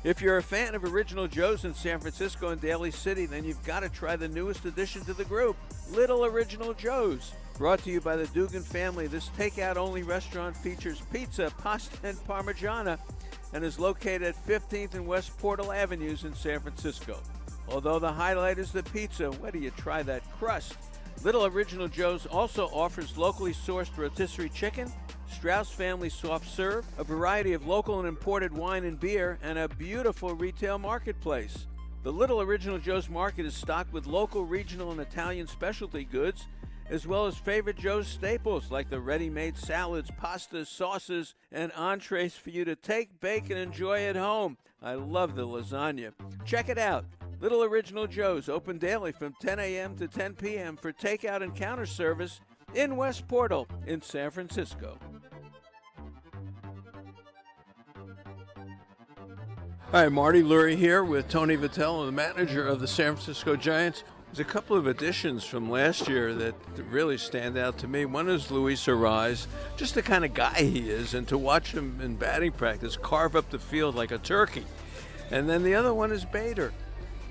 If you're a fan of Original Joe's in San Francisco and Daly City, then you've got to try the newest addition to the group, Little Original Joe's. Brought to you by the Dugan family, this takeout-only restaurant features pizza, pasta, and parmigiana, and is located at 15th and West Portal Avenues in San Francisco. Although the highlight is the pizza, where do you try that crust? Little Original Joe's also offers locally sourced rotisserie chicken, Strauss family soft serve, a variety of local and imported wine and beer, and a beautiful retail marketplace. The Little Original Joe's Market is stocked with local, regional, and Italian specialty goods, as well as favorite Joe's staples like the ready-made salads, pastas, sauces, and entrees for you to take, bake, and enjoy at home. I love the lasagna. Check it out. Little Original Joe's, open daily from 10 a.m. to 10 p.m. for takeout and counter service in West Portal in San Francisco. Hi, Marty Lurie here with Tony Vitello, the manager of the San Francisco Giants. There's a couple of additions from last year that really stand out to me. One is Luis Arise, just the kind of guy he is, and to watch him in batting practice carve up the field like a turkey. And then the other one is Bader,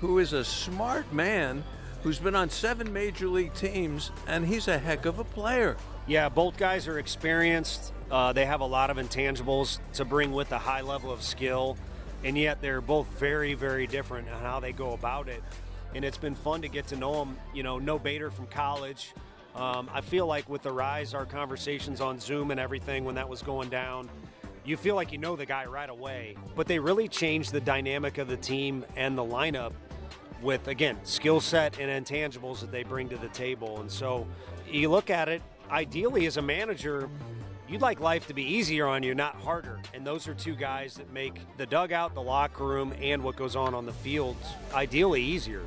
who is a smart man who's been on 7 major league teams, and he's a heck of a player. Yeah, both guys are experienced. They have a lot of intangibles to bring with a high level of skill, and yet they're both very, very different in how they go about it. And it's been fun to get to know them. You know Bader from college. I feel like with the Rise, our conversations on Zoom and everything when that was going down, you feel like you know the guy right away. But they really changed the dynamic of the team and the lineup with, again, skill set and intangibles that they bring to the table. And so you look at it, ideally as a manager, you'd like life to be easier on you, not harder. And those are two guys that make the dugout, the locker room, and what goes on the field ideally easier.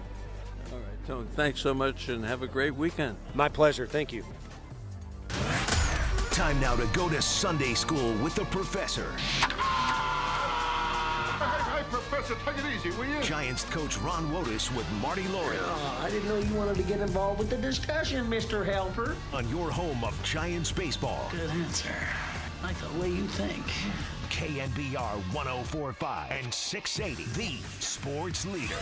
All right, Tony, thanks so much and have a great weekend. My pleasure. Thank you. Time now to go to Sunday school with the professor. Hey, Professor, take it easy, will you? Giants coach Ron Wotus with Marty Lurie. I didn't know you wanted to get involved with the discussion, Mr. Helper. On your home of Giants baseball. Good answer. Like the way you think. KNBR 104.5 and 680, the sports leader.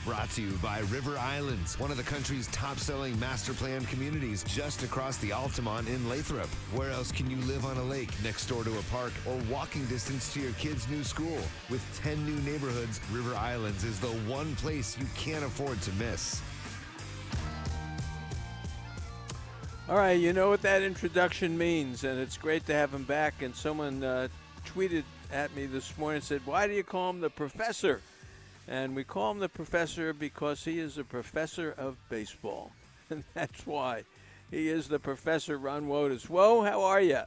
Brought to you by River Islands, one of the country's top-selling master plan communities just across the Altamont in Lathrop. Where else can you live on a lake next door to a park or walking distance to your kid's new school? With 10 new neighborhoods, River Islands is the one place you can't afford to miss. All right, you know what that introduction means, and it's great to have him back. And someone tweeted at me this morning and said, why do you call him the professor? And we call him the professor because he is a professor of baseball. And that's why. He is the professor, Ron Wotus. Whoa, how are you?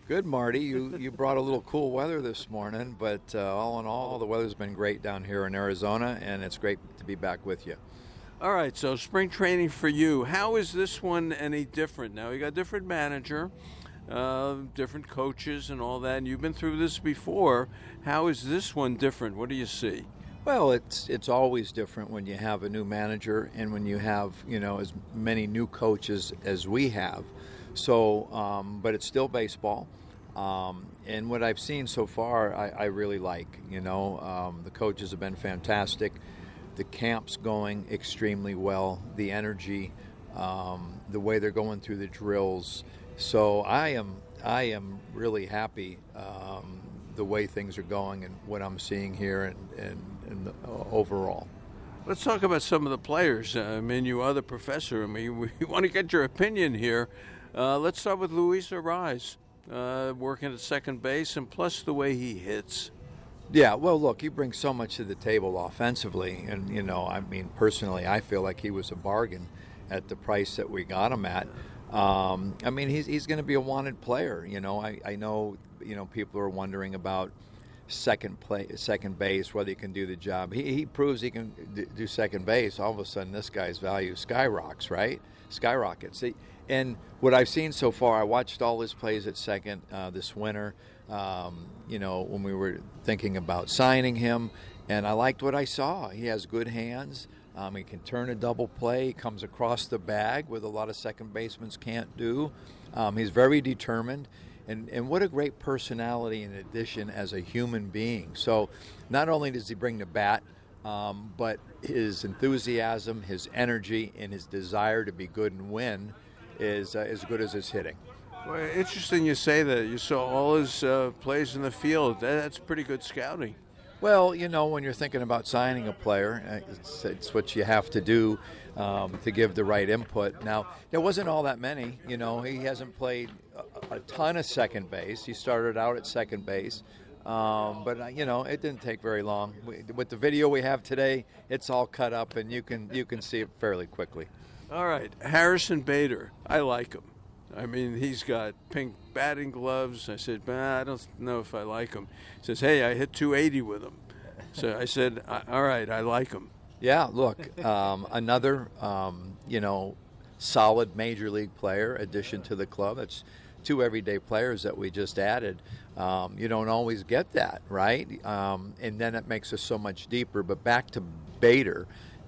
Good, Marty. You brought a little cool weather this morning, but all in all, the weather's been great down here in Arizona, and it's great to be back with you. All right, so spring training for you. How is this one any different? Now, you got a different manager, different coaches and all that, and you've been through this before. How is this one different? What do you see? Well, it's always different when you have a new manager and when you have, as many new coaches as we have. So, but it's still baseball. And what I've seen so far, I really like. The coaches have been fantastic. The camp's going extremely well. The energy, the way they're going through the drills. So I am I am really happy the way things are going and what I'm seeing here and overall. Let's talk about some of the players. I mean, you are the professor. I mean, we want to get your opinion here. Let's start with Luis Arise, working at second base, and plus the way he hits. Yeah, well, look, he brings so much to the table offensively. And, you know, I mean, personally, I feel like he was a bargain at the price that we got him at. I mean, he's going to be a wanted player. You know, I know, you know, people are wondering about second base, whether he can do the job. He proves he can do second base. All of a sudden, this guy's value skyrockets, right? Skyrockets. And what I've seen so far, I watched all his plays at second this winter, you know, when we were thinking about signing him, and I liked what I saw. He has good hands. He can turn a double play. He comes across the bag, with a lot of second basemen can't do. He's very determined. And what a great personality in addition as a human being. So not only does he bring the bat, but his enthusiasm, his energy, and his desire to be good and win is as good as his hitting. Well, interesting you say that. You saw all his plays in the field. That's pretty good scouting. Well, you know, when you're thinking about signing a player, it's what you have to do to give the right input. Now, there wasn't all that many. You know, he hasn't played a ton of second base. He started out at second base. But, you know, it didn't take very long. With the video we have today, it's all cut up, and you can see it fairly quickly. All right. Harrison Bader, I like him. I mean, he's got pink batting gloves. I said, I don't know if I like him. He says, hey, I hit 280 with him. So I said, all right, I like him. Yeah, look, another, you know, solid major league player addition to the club. It's 2 everyday players that we just added. You don't always get that, right? And then it makes us so much deeper. But back to Bader,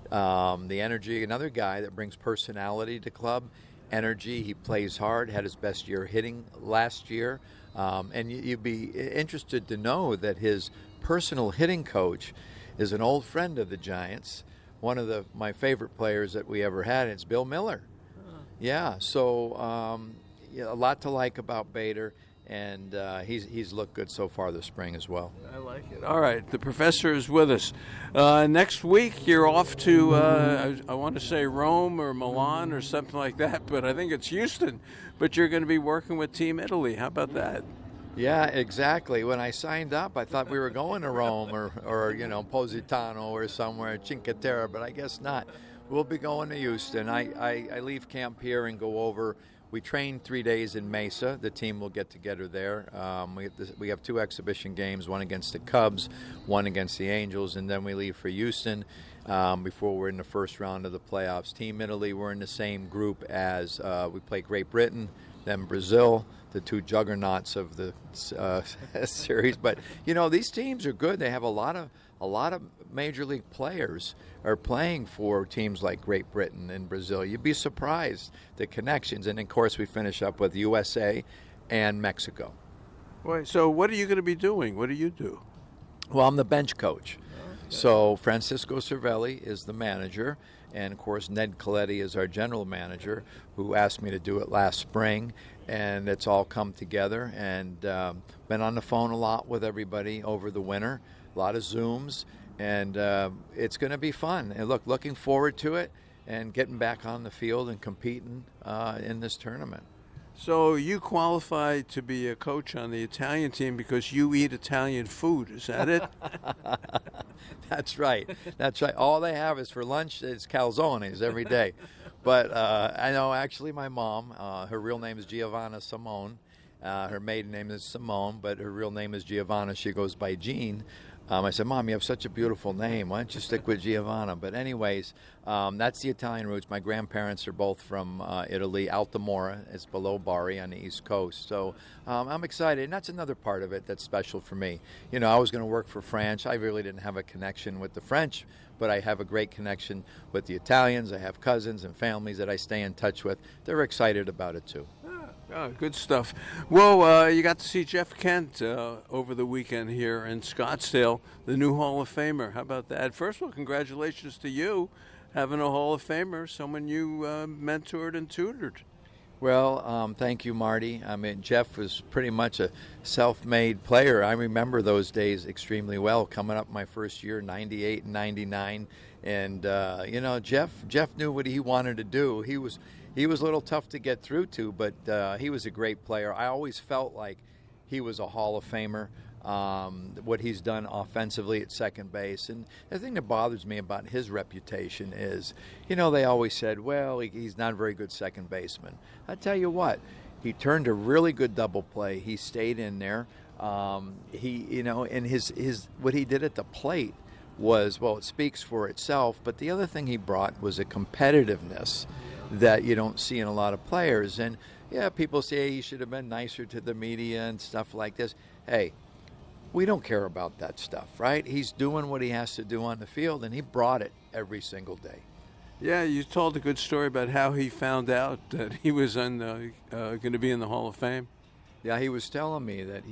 the energy, another guy that brings personality to club. Energy, he plays hard, had his best year hitting last year. And you'd be interested to know that his personal hitting coach is an old friend of the Giants, one of my favorite players that we ever had. It's Bill Miller. Yeah, so yeah, a lot to like about Bader, and he's looked good so far this spring as well. I like it. All right, the professor is with us. Next week, you're off to, I want to say Rome or Milan or something like that, but I think it's Houston. But you're going to be working with Team Italy. How about that? Yeah, exactly. When I signed up, I thought we were going to Rome or you know, Positano or somewhere, Cinque Terre, but I guess not. We'll be going to Houston. I leave camp here and go over. We train 3 days in Mesa. The team will get together there. We have 2 exhibition games, one against the Cubs, one against the Angels, and then we leave for Houston before we're in the first round of the playoffs. Team Italy, we're in the same group as we play Great Britain, then Brazil, the 2 juggernauts of the series. But, you know, these teams are good. They have a lot of major league players are playing for teams like Great Britain and Brazil. You'd be surprised the connections. And, of course, we finish up with USA and Mexico. Wait, so what are you going to be doing? What do you do? Well, I'm the bench coach. Okay. So Francisco Cervelli is the manager. And, of course, Ned Coletti is our general manager, who asked me to do it last spring. And it's all come together. And been on the phone a lot with everybody over the winter, a lot of Zooms. And it's going to be fun. And looking forward to it and getting back on the field and competing in this tournament. So you qualified to be a coach on the Italian team because you eat Italian food. Is that it? That's right. That's right. All they have is for lunch is calzones every day. But I know actually my mom, her real name is Giovanna Simone. Her maiden name is Simone, but her real name is Giovanna. She goes by Jean. I said, Mom, you have such a beautiful name. Why don't you stick with Giovanna? But anyways, that's the Italian roots. My grandparents are both from Italy. Altamora is below Bari on the East Coast. So I'm excited. And that's another part of it that's special for me. You know, I was going to work for France. I really didn't have a connection with the French, but I have a great connection with the Italians. I have cousins and families that I stay in touch with. They're excited about it, too. Oh, good stuff. Well, you got to see Jeff Kent over the weekend here in Scottsdale, the new Hall of Famer. How about that? First of all, congratulations to you having a Hall of Famer, someone you mentored and tutored. Well, thank you, Marty. I mean, Jeff was pretty much a self-made player. I remember those days extremely well, coming up my first year, 98 and 99. And, Jeff knew what he wanted to do. He was a little tough to get through to, but he was a great player. I always felt like he was a Hall of Famer. What he's done offensively at second base. And the thing that bothers me about his reputation is, they always said, well, he's not a very good second baseman. I tell you what, he turned a really good double play. He stayed in there. And his what he did at the plate was, well, it speaks for itself. But the other thing he brought was a competitiveness that you don't see in a lot of players. And yeah, people say he should have been nicer to the media and stuff like this. Hey, we don't care about that stuff, right? He's doing what he has to do on the field, and he brought it every single day. Yeah, you told a good story about how he found out that he was going to be in the Hall of Fame. Yeah, he was telling me that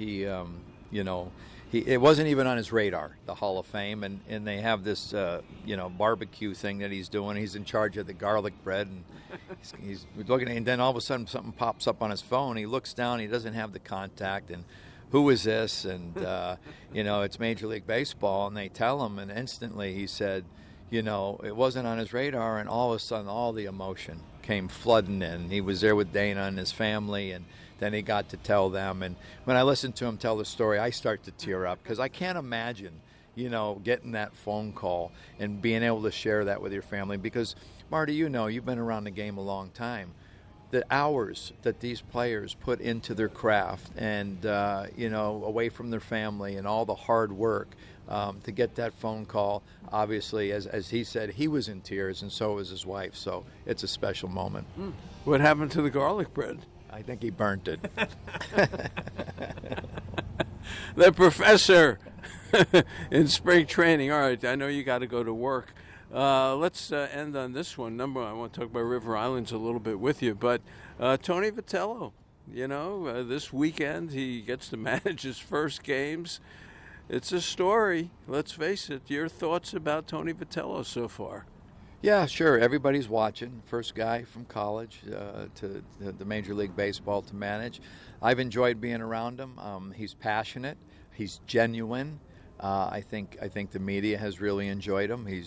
it wasn't even on his radar, the Hall of Fame, and they have this, barbecue thing that he's doing. He's in charge of the garlic bread, and he's looking at it, and then all of a sudden something pops up on his phone. He looks down, he doesn't have the contact, and who is this? And, it's Major League Baseball, and they tell him, and instantly he said, it wasn't on his radar, and all of a sudden all the emotion came flooding in. He was there with Dana and his family, and then he got to tell them. And when I listen to him tell the story, I start to tear up because I can't imagine, getting that phone call and being able to share that with your family. Because, Marty, you've been around the game a long time. The hours that these players put into their craft and, away from their family and all the hard work to get that phone call. Obviously, as he said, he was in tears and so was his wife. So it's a special moment. What happened to the garlic bread? I think he burnt it. The professor in spring training. All right, I know you got to go to work. Let's end on this one. I want to talk about River Islands a little bit with you, but Tony Vitello, this weekend he gets to manage his first games. It's a story. Let's face it. Your thoughts about Tony Vitello so far? Yeah, sure. Everybody's watching. First guy from college to the Major League Baseball to manage. I've enjoyed being around him. He's passionate. He's genuine. I think the media has really enjoyed him. He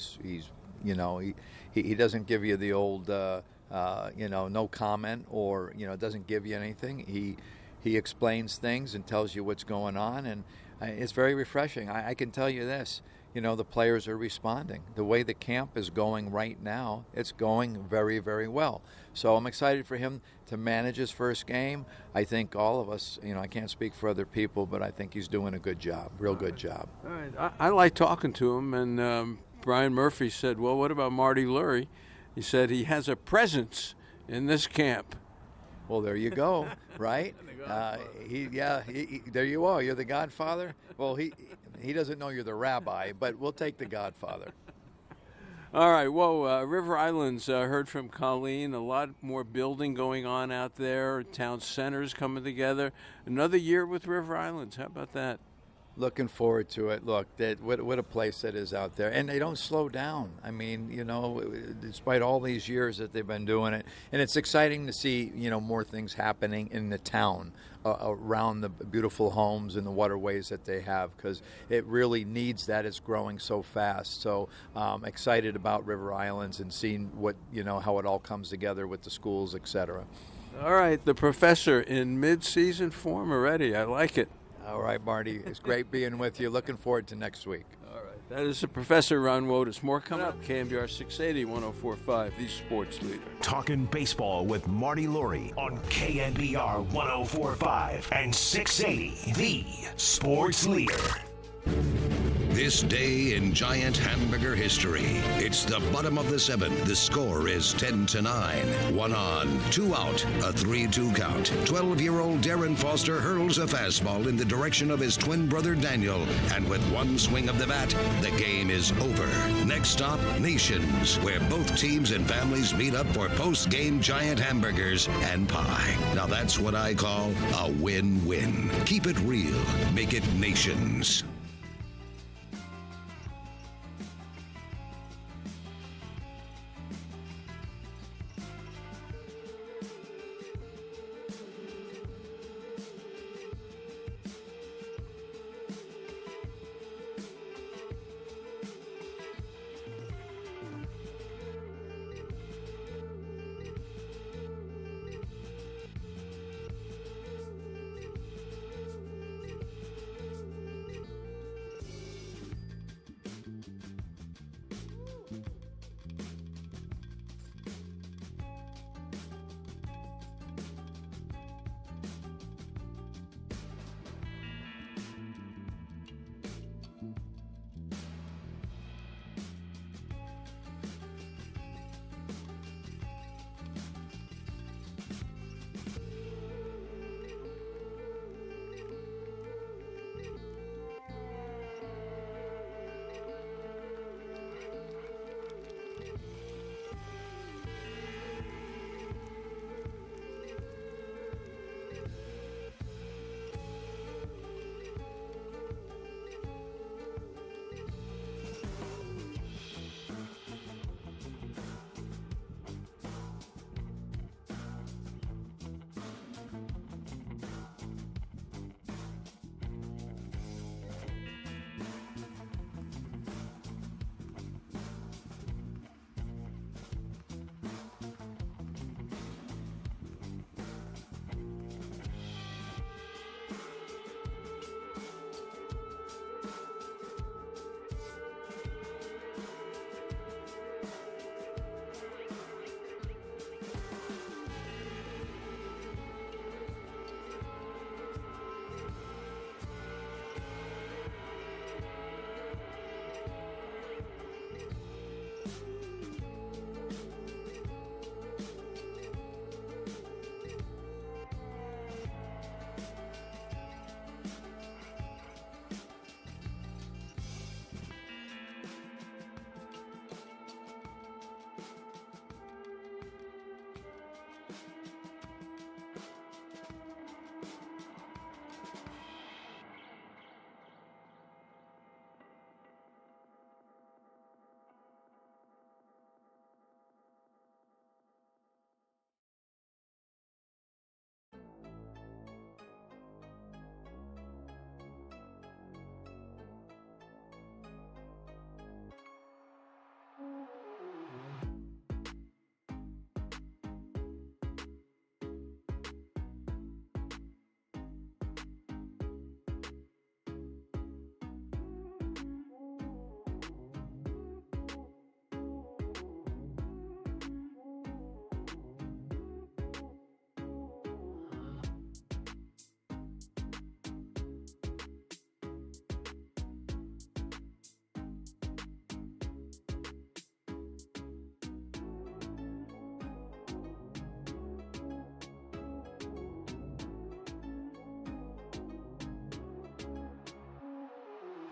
doesn't give you the old no comment or doesn't give you anything. He explains things and tells you what's going on, and it's very refreshing. I can tell you this. The players are responding. The way the camp is going right now, it's going very, very well. So I'm excited for him to manage his first game. I think all of us, I can't speak for other people, but I think he's doing a good job, real good job. All right. I like talking to him, and Brian Murphy said, well, what about Marty Lurie? He said he has a presence in this camp. Well, there you go, right? There you are. You're the Godfather. Well, he doesn't know you're the rabbi, but we'll take the Godfather. All right. Well, River Islands, heard from Colleen. A lot more building going on out there. Town centers coming together. Another year with River Islands. How about that? Looking forward to it. Look, what a place that is out there. And they don't slow down. I mean, despite all these years that they've been doing it. And it's exciting to see, more things happening in the town around the beautiful homes and the waterways that they have, because it really needs that. It's growing so fast. So excited about River Islands and seeing what, how it all comes together with the schools, et cetera. All right. The professor in mid-season form already. I like it. All right, Marty. It's great being with you. Looking forward to next week. All right. That is the Professor Ron Wotus. More coming up. KNBR 680, 104.5, the sports leader. Talking baseball with Marty Lurie on KNBR 104.5 and 680, the sports leader. This day in Giant hamburger history. It's the bottom of the seventh. The score is 10-9. 1 on, 2 out, a 3-2 count. 12-year-old Darren Foster hurls a fastball in the direction of his twin brother Daniel. And with one swing of the bat, the game is over. Next stop, Nations, where both teams and families meet up for post-game Giant hamburgers and pie. Now that's what I call a win-win. Keep it real. Make it Nations.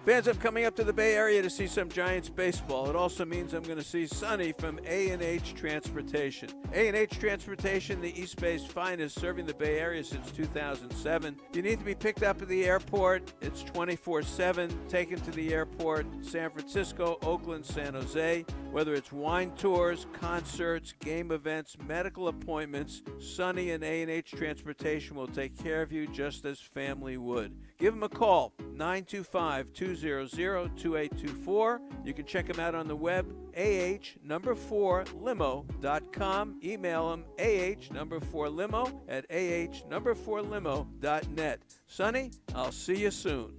Fans, I'm coming up to the Bay Area to see some Giants baseball. It also means I'm going to see Sonny from A&H Transportation. A&H Transportation, the East Bay's finest, serving the Bay Area since 2007. If you need to be picked up at the airport, it's 24/7. Taken to the airport, San Francisco, Oakland, San Jose. Whether it's wine tours, concerts, game events, medical appointments, Sonny and A&H Transportation will take care of you just as family would. Give them a call, 925-200-2824. You can check them out on the web, ah4limo.com. Email them, ah4limo@ah4limo.net. Sonny, I'll see you soon.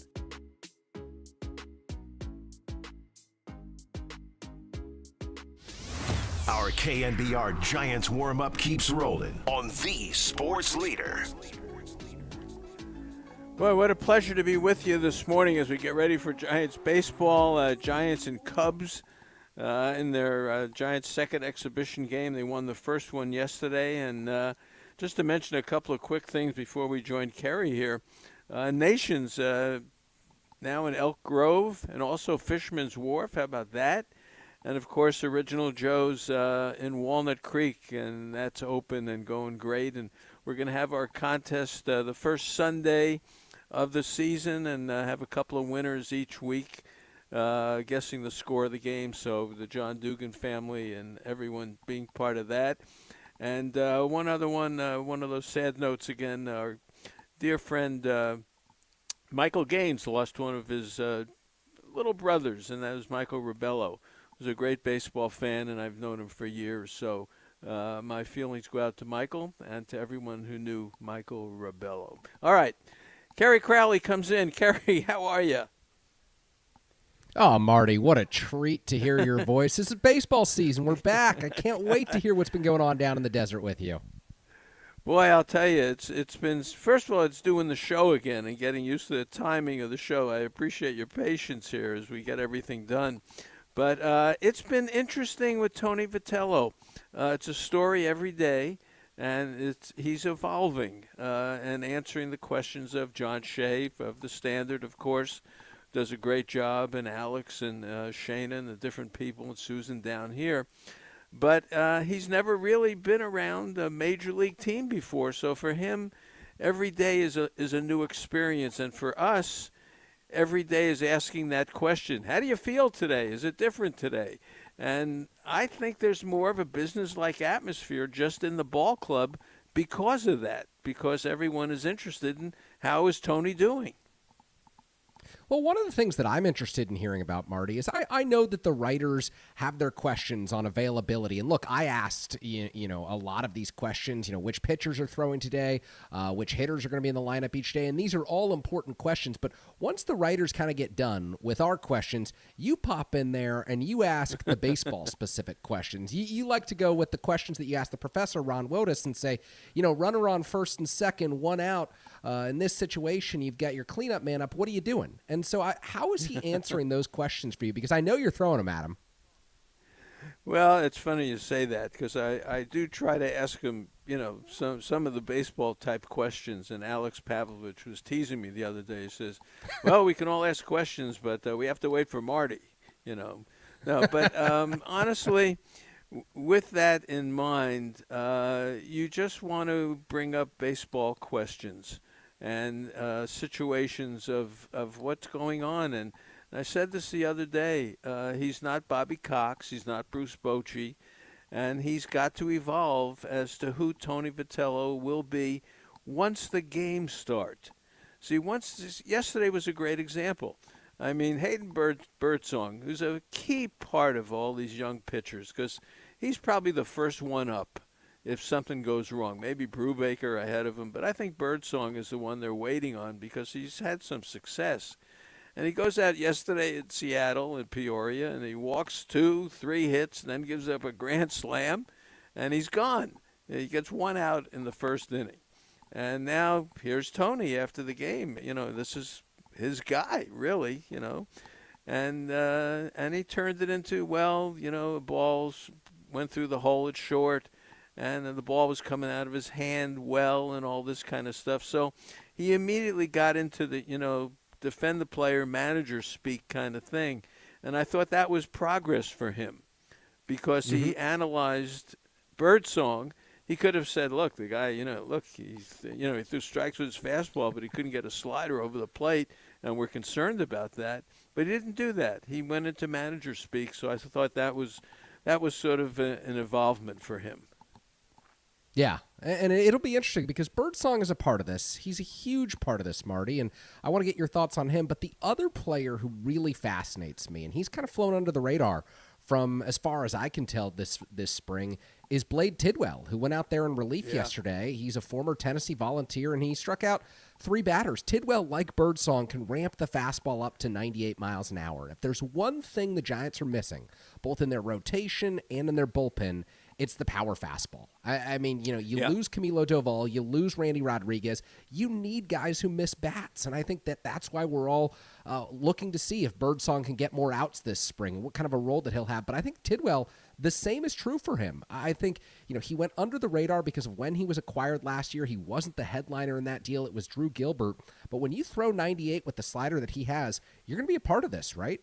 Our KNBR Giants warm-up keeps rolling on the Sports Leader. Boy, what a pleasure to be with you this morning as we get ready for Giants baseball. Giants and Cubs in their Giants' second exhibition game. They won the first one yesterday. And just to mention a couple of quick things before we join Kerry here. Nations now in Elk Grove and also Fisherman's Wharf. How about that? And, of course, Original Joe's in Walnut Creek, and that's open and going great. And we're going to have our contest the first Sunday of the season and have a couple of winners each week, guessing the score of the game. So the John Dugan family and everyone being part of that. And one other one of those sad notes again, our dear friend Michael Gaines lost one of his little brothers, and that was Michael Ribello. He was a great baseball fan, and I've known him for years. So my feelings go out to Michael and to everyone who knew Michael Ribello. All right. Kerry Crowley comes in. Kerry, how are you? Oh, Marty, what a treat to hear your voice. This is baseball season. We're back. I can't wait to hear what's been going on down in the desert with you. Boy, I'll tell you, it's been, first of all, it's doing the show again and getting used to the timing of the show. I appreciate your patience here as we get everything done. But it's been interesting with Tony Vitello. It's a story every day. And he's evolving and answering the questions of John Shea of the Standard, of course, does a great job, and Alex and Shana and the different people and Susan down here. But he's never really been around a major league team before. So for him, every day is a new experience. And for us, every day is asking that question. How do you feel today? Is it different today? And I think there's more of a business-like atmosphere just in the ball club because of that, because everyone is interested in how is Tony doing. Well, one of the things that I'm interested in hearing about, Marty, is I know that the writers have their questions on availability. And look, I asked, you know, a lot of these questions, you know, which pitchers are throwing today, which hitters are going to be in the lineup each day. And these are all important questions. But once the writers kind of get done with our questions, you pop in there and you ask the baseball-specific questions. You like to go with the questions that you asked the professor, Ron Wotus, and say, you know, runner on first and second, one out. In this situation, you've got your cleanup man up. What are you doing? And so how is he answering those questions for you? Because I know you're throwing them at him. Well, it's funny you say that because I do try to ask him, you know, some of the baseball-type questions. And Alex Pavlovich was teasing me the other day. He says, well, we can all ask questions, but we have to wait for Marty, you know. No, but honestly, with that in mind, you just want to bring up baseball questions and situations of what's going on. And I said this the other day. He's not Bobby Cox. He's not Bruce Bochy. And he's got to evolve as to who Tony Vitello will be once the games start. See, yesterday was a great example. I mean, Hayden Birdsong, who's a key part of all these young pitchers, because he's probably the first one up if something goes wrong. Maybe Brubaker ahead of him, but I think Birdsong is the one they're waiting on because he's had some success. And he goes out yesterday in Seattle and Peoria, and he walks 2-3 hits and then gives up a grand slam, and he's gone. He gets one out in the first inning. And now here's Tony after the game. You know, this is his guy, really, you know. And he turned it into, well, you know, balls went through the hole, it's short, and the ball was coming out of his hand well and all this kind of stuff. So he immediately got into the, you know, defend the player, manager speak kind of thing. And I thought that was progress for him because he analyzed Birdsong. He could have said, look, the guy, he threw strikes with his fastball, but he couldn't get a slider over the plate, and we're concerned about that. But he didn't do that. He went into manager speak, so I thought that was sort of an involvement for him. Yeah, and it'll be interesting because Birdsong is a part of this. He's a huge part of this, Marty, and I want to get your thoughts on him. But the other player who really fascinates me, and he's kind of flown under the radar from as far as I can tell this spring, is Blade Tidwell, who went out there in relief yesterday. He's a former Tennessee Volunteer, and he struck out 3 batters. Tidwell, like Birdsong, can ramp the fastball up to 98 miles an hour. If there's one thing the Giants are missing, both in their rotation and in their bullpen, it's the power fastball. I mean, you lose Camilo Doval, you lose Randy Rodriguez. You need guys who miss bats, and I think that's why we're all looking to see if Birdsong can get more outs this spring, what kind of a role that he'll have. But I think Tidwell, the same is true for him. I think, he went under the radar because of when he was acquired last year. He wasn't the headliner in that deal. It was Drew Gilbert. But when you throw 98 with the slider that he has, you're going to be a part of this, right?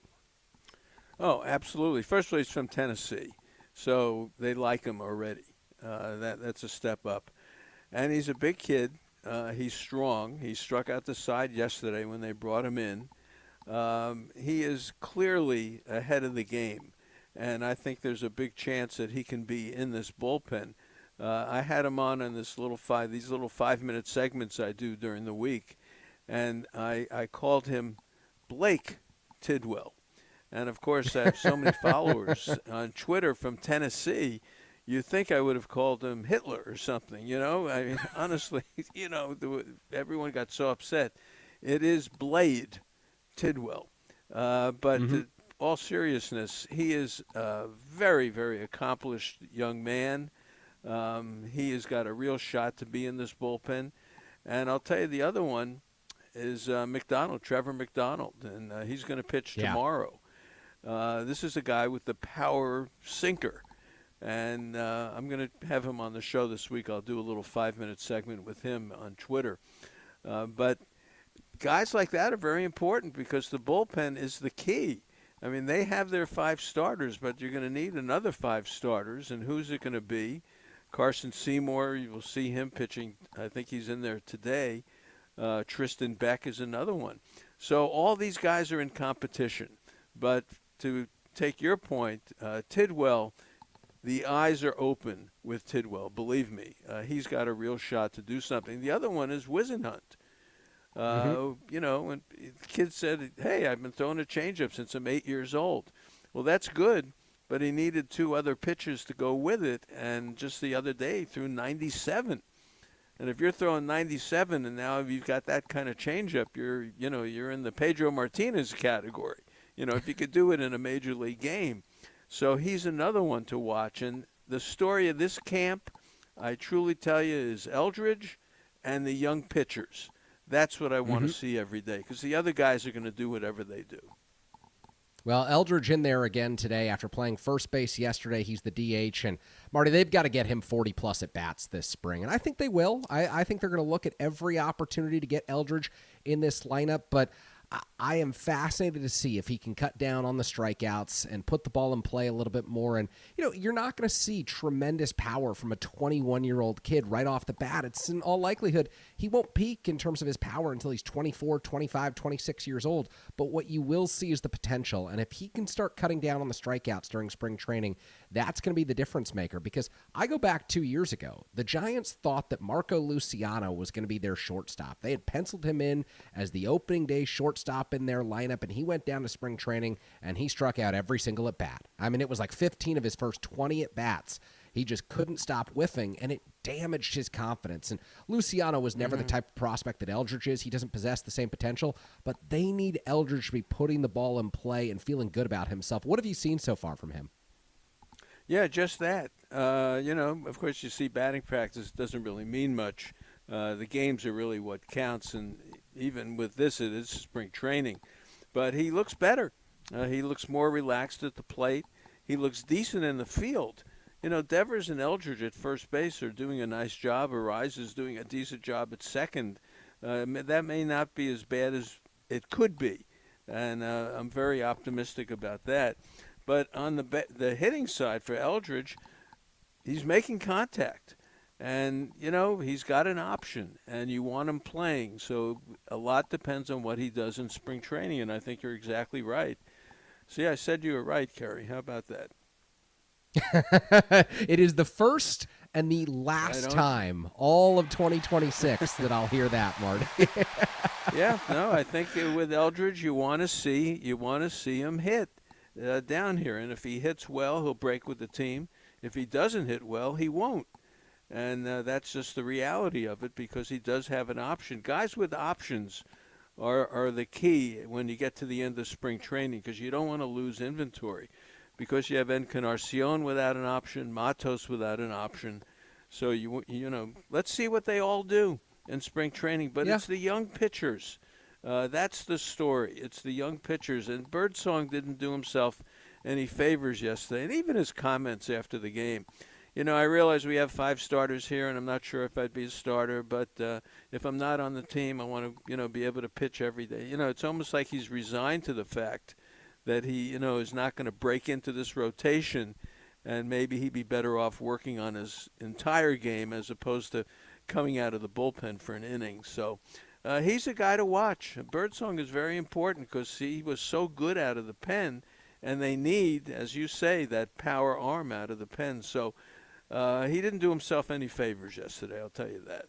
Oh, absolutely. First of all, he's from Tennessee, so they like him already. That's a step up. And he's a big kid. He's strong. He struck out the side yesterday when they brought him in. He is clearly ahead of the game, and I think there's a big chance that he can be in this bullpen. I had him on these little 5-minute segments I do during the week, and I called him Blake Tidwell. And, of course, I have so many followers on Twitter from Tennessee. You'd think I would have called him Hitler or something, I mean, honestly, everyone got so upset. It is Blade Tidwell. But in all seriousness, he is a very, very accomplished young man. He has got a real shot to be in this bullpen. And I'll tell you, the other one is Trevor McDonald, and he's going to pitch tomorrow. This is a guy with the power sinker. And I'm going to have him on the show this week. I'll do a little 5-minute segment with him on Twitter. But guys like that are very important because the bullpen is the key. I mean, they have their 5 starters, but you're going to need another 5 starters. And who's it going to be? Carson Seymour, you will see him pitching. I think he's in there today. Tristan Beck is another one. So all these guys are in competition. But to take your point, Tidwell, the eyes are open with Tidwell. Believe me, he's got a real shot to do something. The other one is Wisenhunt. And the kid said, hey, I've been throwing a changeup since I'm 8 years old. Well, that's good, but he needed 2 other pitches to go with it, and just the other day he threw 97. And if you're throwing 97 and now you've got that kind of changeup, you're in the Pedro Martinez category. If you could do it in a major league game. So he's another one to watch. And the story of this camp, I truly tell you, is Eldridge and the young pitchers. That's what I want to see every day because the other guys are going to do whatever they do. Well, Eldridge in there again today after playing first base yesterday. He's the DH. And, Marty, they've got to get him 40-plus at-bats this spring. And I think they will. I think they're going to look at every opportunity to get Eldridge in this lineup. But I am fascinated to see if he can cut down on the strikeouts and put the ball in play a little bit more. And, you're not going to see tremendous power from a 21-year-old kid right off the bat. It's in all likelihood he won't peak in terms of his power until he's 24, 25, 26 years old. But what you will see is the potential. And if he can start cutting down on the strikeouts during spring training, that's going to be the difference maker. Because I go back 2 years ago, the Giants thought that Marco Luciano was going to be their shortstop. They had penciled him in as the opening day shortstop in their lineup, and he went down to spring training, and he struck out every single at-bat. I mean, it was like 15 of his first 20 at-bats. He just couldn't stop whiffing, and it damaged his confidence. And Luciano was never the type of prospect that Eldridge is. He doesn't possess the same potential, but they need Eldridge to be putting the ball in play and feeling good about himself. What have you seen so far from him? Yeah, just that. Of course, you see batting practice doesn't really mean much. The games are really what counts, and even with this, it is spring training. But he looks better. He looks more relaxed at the plate. He looks decent in the field. Devers and Eldridge at first base are doing a nice job. Arise is doing a decent job at second. That may not be as bad as it could be, and I'm very optimistic about that. But on the hitting side for Eldridge, he's making contact. And, he's got an option, and you want him playing. So a lot depends on what he does in spring training, and I think you're exactly right. See, I said you were right, Kerry. How about that? It is the first and the last time all of 2026 that I'll hear that, Marty. Yeah, no, I think with Eldridge, you want to see him hit down here. And if he hits well, he'll break with the team. If he doesn't hit well, he won't. And that's just the reality of it because he does have an option. Guys with options are the key when you get to the end of spring training because you don't want to lose inventory because you have Encarnacion without an option, Matos without an option. So, let's see what they all do in spring training. But It's the young pitchers. That's the story. It's the young pitchers. And Birdsong didn't do himself any favors yesterday, and even his comments after the game. I realize we have 5 starters here, and I'm not sure if I'd be a starter, but if I'm not on the team, I want to, be able to pitch every day. It's almost like he's resigned to the fact that he, is not going to break into this rotation, and maybe he'd be better off working on his entire game as opposed to coming out of the bullpen for an inning. So he's a guy to watch. Birdsong is very important because he was so good out of the pen, and they need, as you say, that power arm out of the pen. So he didn't do himself any favors yesterday, I'll tell you that.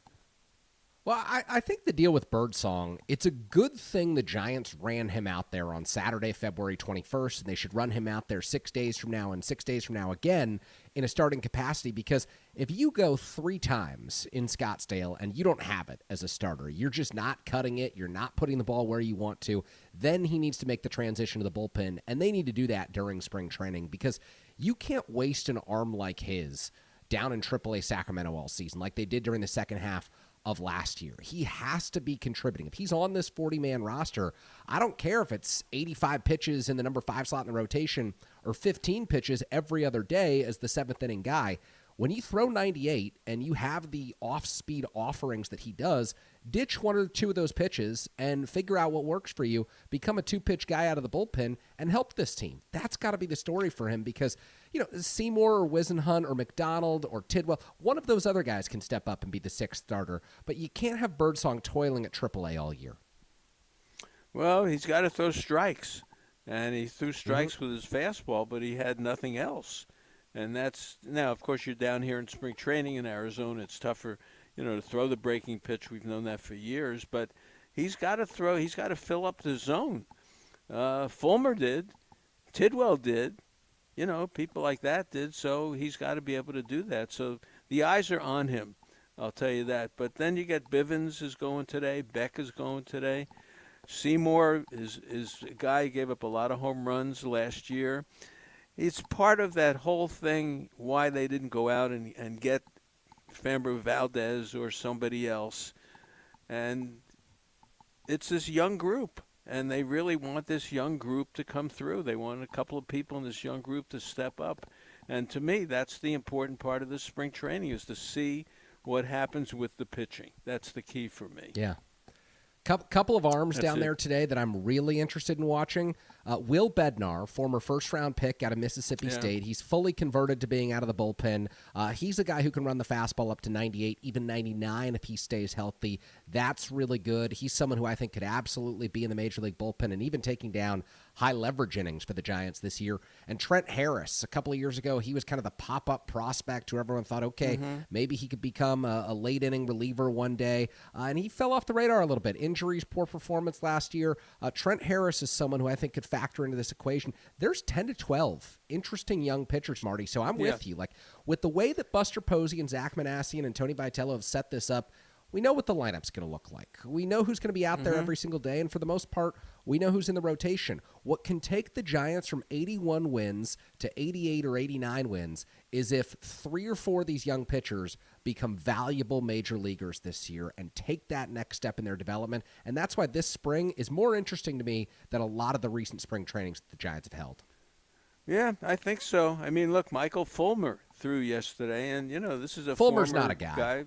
Well, I think the deal with Birdsong, it's a good thing the Giants ran him out there on Saturday, February 21st, and they should run him out there 6 days from now and 6 days from now again in a starting capacity because if you go 3 times in Scottsdale and you don't have it as a starter, you're just not cutting it, you're not putting the ball where you want to, then he needs to make the transition to the bullpen, and they need to do that during spring training because you can't waste an arm like his down in AAA Sacramento all season like they did during the second half of last year. He has to be contributing. If he's on this 40-man roster, I don't care if it's 85 pitches in the number 5 slot in the rotation or 15 pitches every other day as the 7th inning guy. When you throw 98 and you have the off-speed offerings that he does, ditch 1 or 2 of those pitches and figure out what works for you, become a 2-pitch guy out of the bullpen, and help this team. That's got to be the story for him because, Seymour or Wisenhunt or McDonald or Tidwell, one of those other guys can step up and be the 6th starter, but you can't have Birdsong toiling at AAA all year. Well, he's got to throw strikes, and he threw strikes with his fastball, but he had nothing else. And that's now, of course, you're down here in spring training in Arizona. It's tougher, to throw the breaking pitch. We've known that for years. But he's got to throw. He's got to fill up the zone. Fulmer did. Tidwell did. People like that did. So he's got to be able to do that. So the eyes are on him. I'll tell you that. But then you get Bivens is going today. Beck is going today. Seymour is a guy who gave up a lot of home runs last year. It's part of that whole thing why they didn't go out and get Framber Valdez or somebody else. And it's this young group, and they really want this young group to come through. They want a couple of people in this young group to step up. And to me, that's the important part of this spring training is to see what happens with the pitching. That's the key for me. Yeah. Couple of arms down there today that I'm really interested in watching. Will Bednar, former first-round pick out of Mississippi State. He's fully converted to being out of the bullpen. He's a guy who can run the fastball up to 98, even 99 if he stays healthy. That's really good. He's someone who I think could absolutely be in the Major League bullpen and even taking down high leverage innings for the Giants this year. And Trent Harris, a couple of years ago, he was kind of the pop-up prospect who everyone thought, okay, maybe he could become a late-inning reliever one day. And he fell off the radar a little bit. Injuries, poor performance last year. Trent Harris is someone who I think could factor into this equation. There's 10 to 12 interesting young pitchers, Marty, so I'm with you. Like, with the way that Buster Posey and Zach Manassian and Tony Vitello have set this up, we know what the lineup's going to look like. We know who's going to be out there every single day, and for the most part, we know who's in the rotation. What can take the Giants from 81 wins to 88 or 89 wins is if 3 or 4 of these young pitchers become valuable major leaguers this year and take that next step in their development, and that's why this spring is more interesting to me than a lot of the recent spring trainings that the Giants have held. Yeah, I think so. I mean, look, Michael Fulmer threw yesterday, and, this is a Fulmer's former not a guy.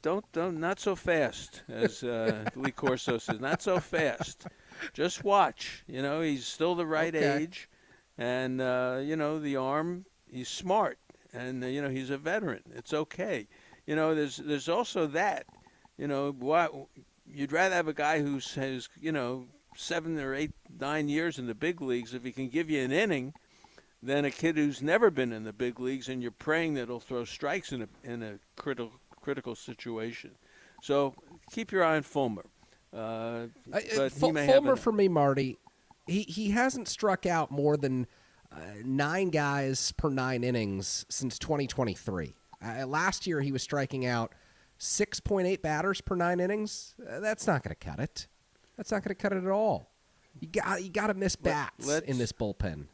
Don't, not so fast, as Lee Corso says. Not so fast. Just watch. He's still the right age, and the arm. He's smart, and he's a veteran. It's okay. There's also that. What you'd rather have a guy who has 7 or 8, 9 years in the big leagues if he can give you an inning, than a kid who's never been in the big leagues and you're praying that he'll throw strikes in a critical situation. So keep your eye on Fulmer. But Fulmer, for me, Marty, he hasn't struck out more than 9 guys per 9 innings since 2023. Last year he was striking out 6.8 batters per 9 innings. That's not going to cut it. That's not going to cut it at all. You got to miss bats in this bullpen.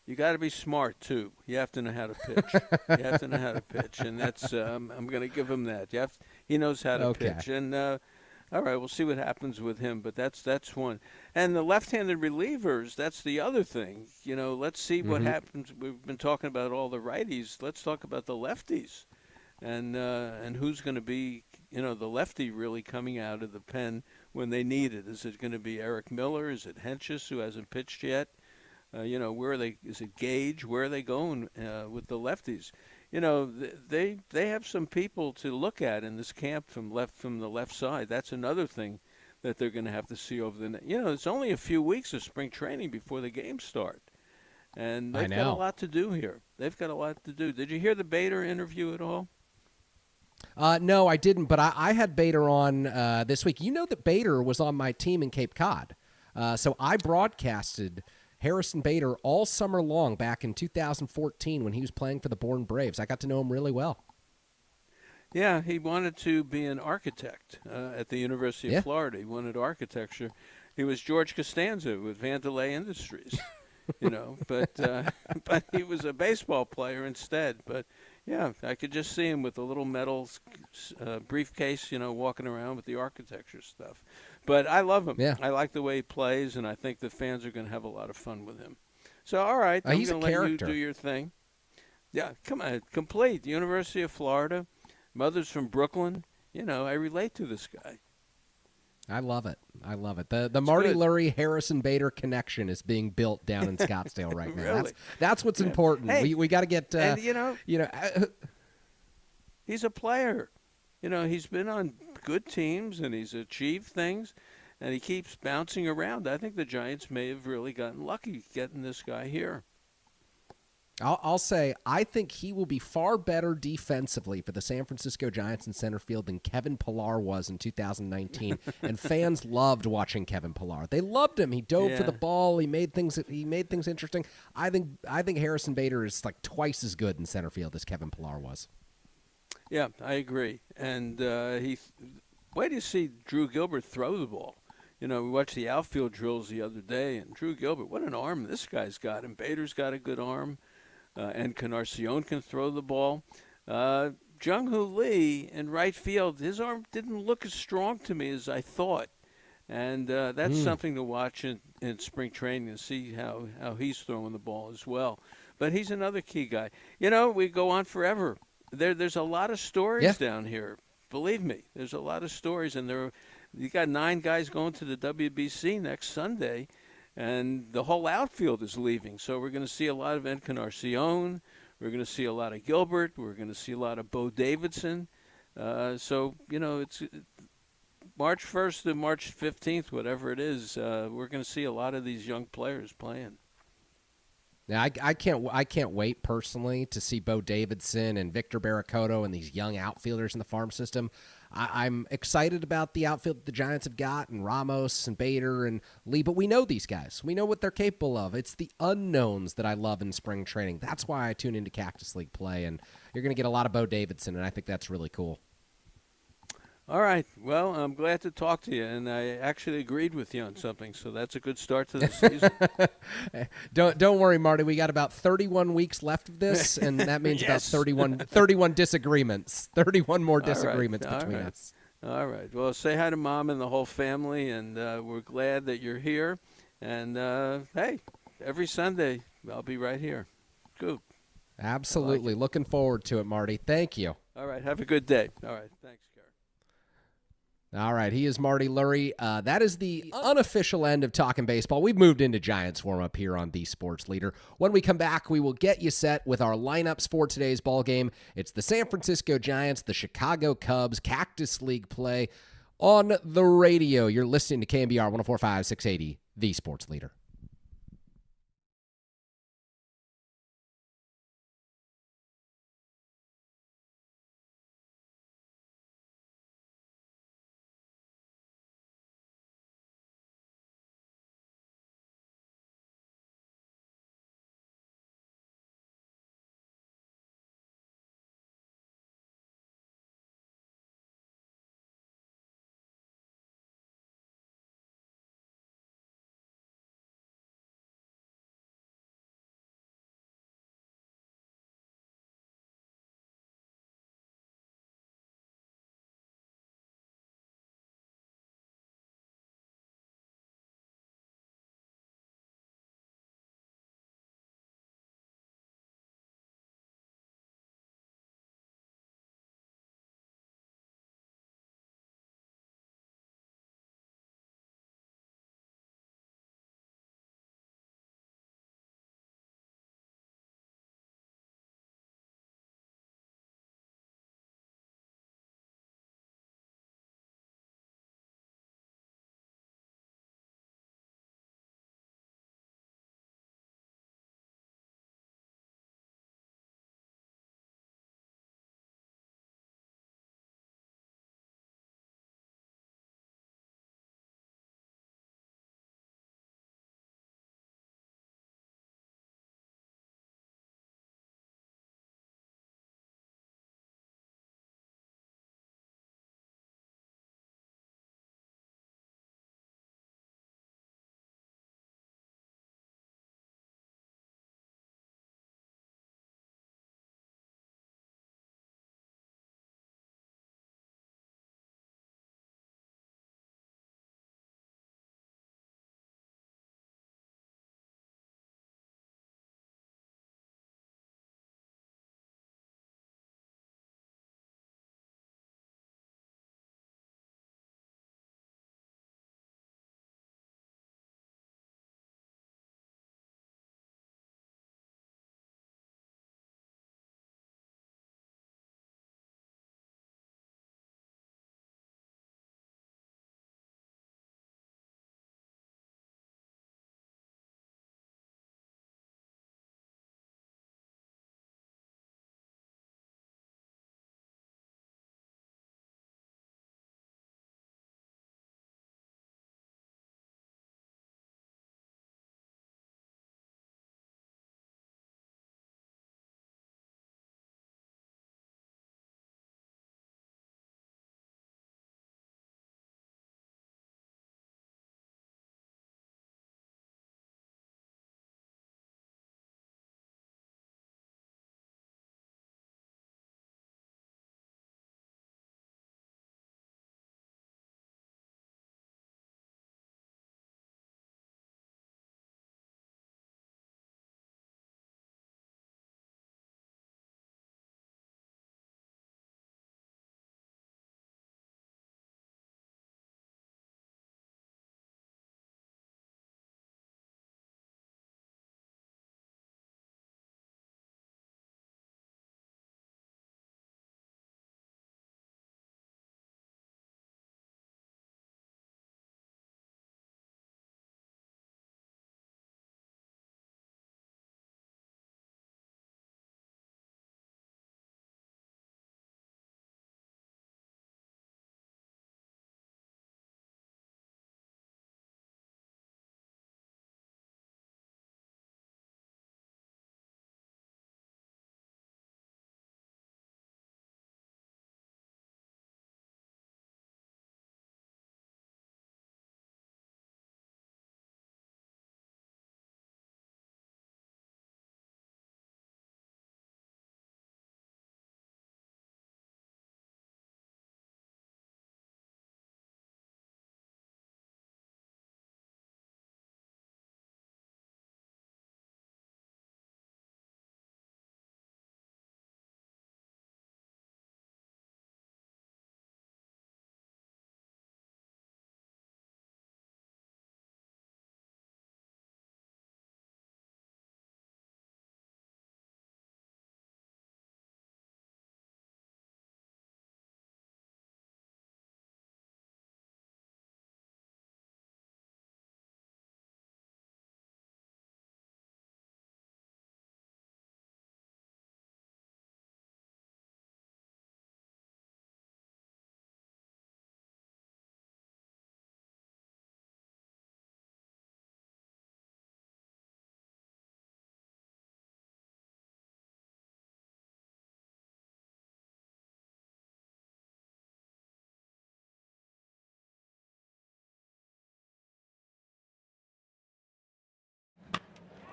You got to be smart too. You have to know how to pitch. And that's I'm going to give him that. He knows how to pitch. And all right, we'll see what happens with him. But that's one. And the left-handed relievers, that's the other thing. Let's see what happens. We've been talking about all the righties. Let's talk about the lefties, and who's going to be the lefty really coming out of the pen when they need it. Is it going to be Eric Miller? Is it Hentges, who hasn't pitched yet? Where are they? Is it Gage? Where are they going with the lefties? They have some people to look at in this camp from the left side. That's another thing that they're going to have to see over the. It's only a few weeks of spring training before the games start, and they've got a lot to do here. They've got a lot to do. Did you hear the Bader interview at all? No, I didn't. But I had Bader on this week. You know that Bader was on my team in Cape Cod, so I broadcasted Harrison Bader all summer long back in 2014 when he was playing for the Bourne Braves. I got to know him really well. Yeah, he wanted to be an architect at the University of Florida. He wanted architecture. He was George Costanza with Vandelay Industries, but he was a baseball player instead. But yeah, I could just see him with a little metal briefcase, walking around with the architecture stuff. But I love him. Yeah. I like the way he plays, and I think the fans are going to have a lot of fun with him. So, all right, I'm going to let you do your thing. Yeah, come on, complete. University of Florida, mother's from Brooklyn. I relate to this guy. I love it. The Marty Lurie Harrison Bader connection is being built down in Scottsdale right now. Really? That's what's important. Hey, we got to get. And he's a player. He's been on good teams and he's achieved things, and he keeps bouncing around. I think the Giants may have really gotten lucky getting this guy here. I'll say I think he will be far better defensively for the San Francisco Giants in center field than Kevin Pillar was in 2019, and fans loved watching Kevin Pillar. They loved him. He dove for the ball. He made things interesting. I think Harrison Bader is like twice as good in center field as Kevin Pillar was. Yeah, I agree. And wait till you see Drew Gilbert throw the ball. We watched the outfield drills the other day, and Drew Gilbert, what an arm this guy's got. And Bader's got a good arm. And Encarnacion can throw the ball. Jung-Hoo Lee in right field, his arm didn't look as strong to me as I thought. And that's something to watch in spring training and see how he's throwing the ball as well. But he's another key guy. We go on forever. There's a lot of stories down here. Believe me, there's a lot of stories. And you got 9 guys going to the WBC next Sunday. And the whole outfield is leaving. So we're going to see a lot of Encarnacion. We're going to see a lot of Gilbert. We're going to see a lot of Bo Davidson. It's March 1st to March 15th, whatever it is. We're going to see a lot of these young players playing. Now, I can't wait personally to see Bo Davidson and Victor Barracoto and these young outfielders in the farm system. I'm excited about the outfield that the Giants have got, and Ramos and Bader and Lee, but we know these guys. We know what they're capable of. It's the unknowns that I love in spring training. That's why I tune into Cactus League play, and you're going to get a lot of Bo Davidson, and I think that's really cool. All right. Well, I'm glad to talk to you, and I actually agreed with you on something, so that's a good start to the season. Don't worry, Marty. We got about 31 weeks left of this, and that means about 31 disagreements, 31 more disagreements between us. All right. Well, say hi to Mom and the whole family, and we're glad that you're here. And, hey, every Sunday I'll be right here. Good. Absolutely. Looking forward to it, Marty. Thank you. All right. Have a good day. All right. Thanks, Karen. All right, he is Marty Lurie. That is the unofficial end of Talking Baseball. We've moved into Giants warm-up here on The Sports Leader. When we come back, we will get you set with our lineups for today's ball game. It's the San Francisco Giants, the Chicago Cubs, Cactus League play on the radio. You're listening to KNBR 104.5, 680, The Sports Leader.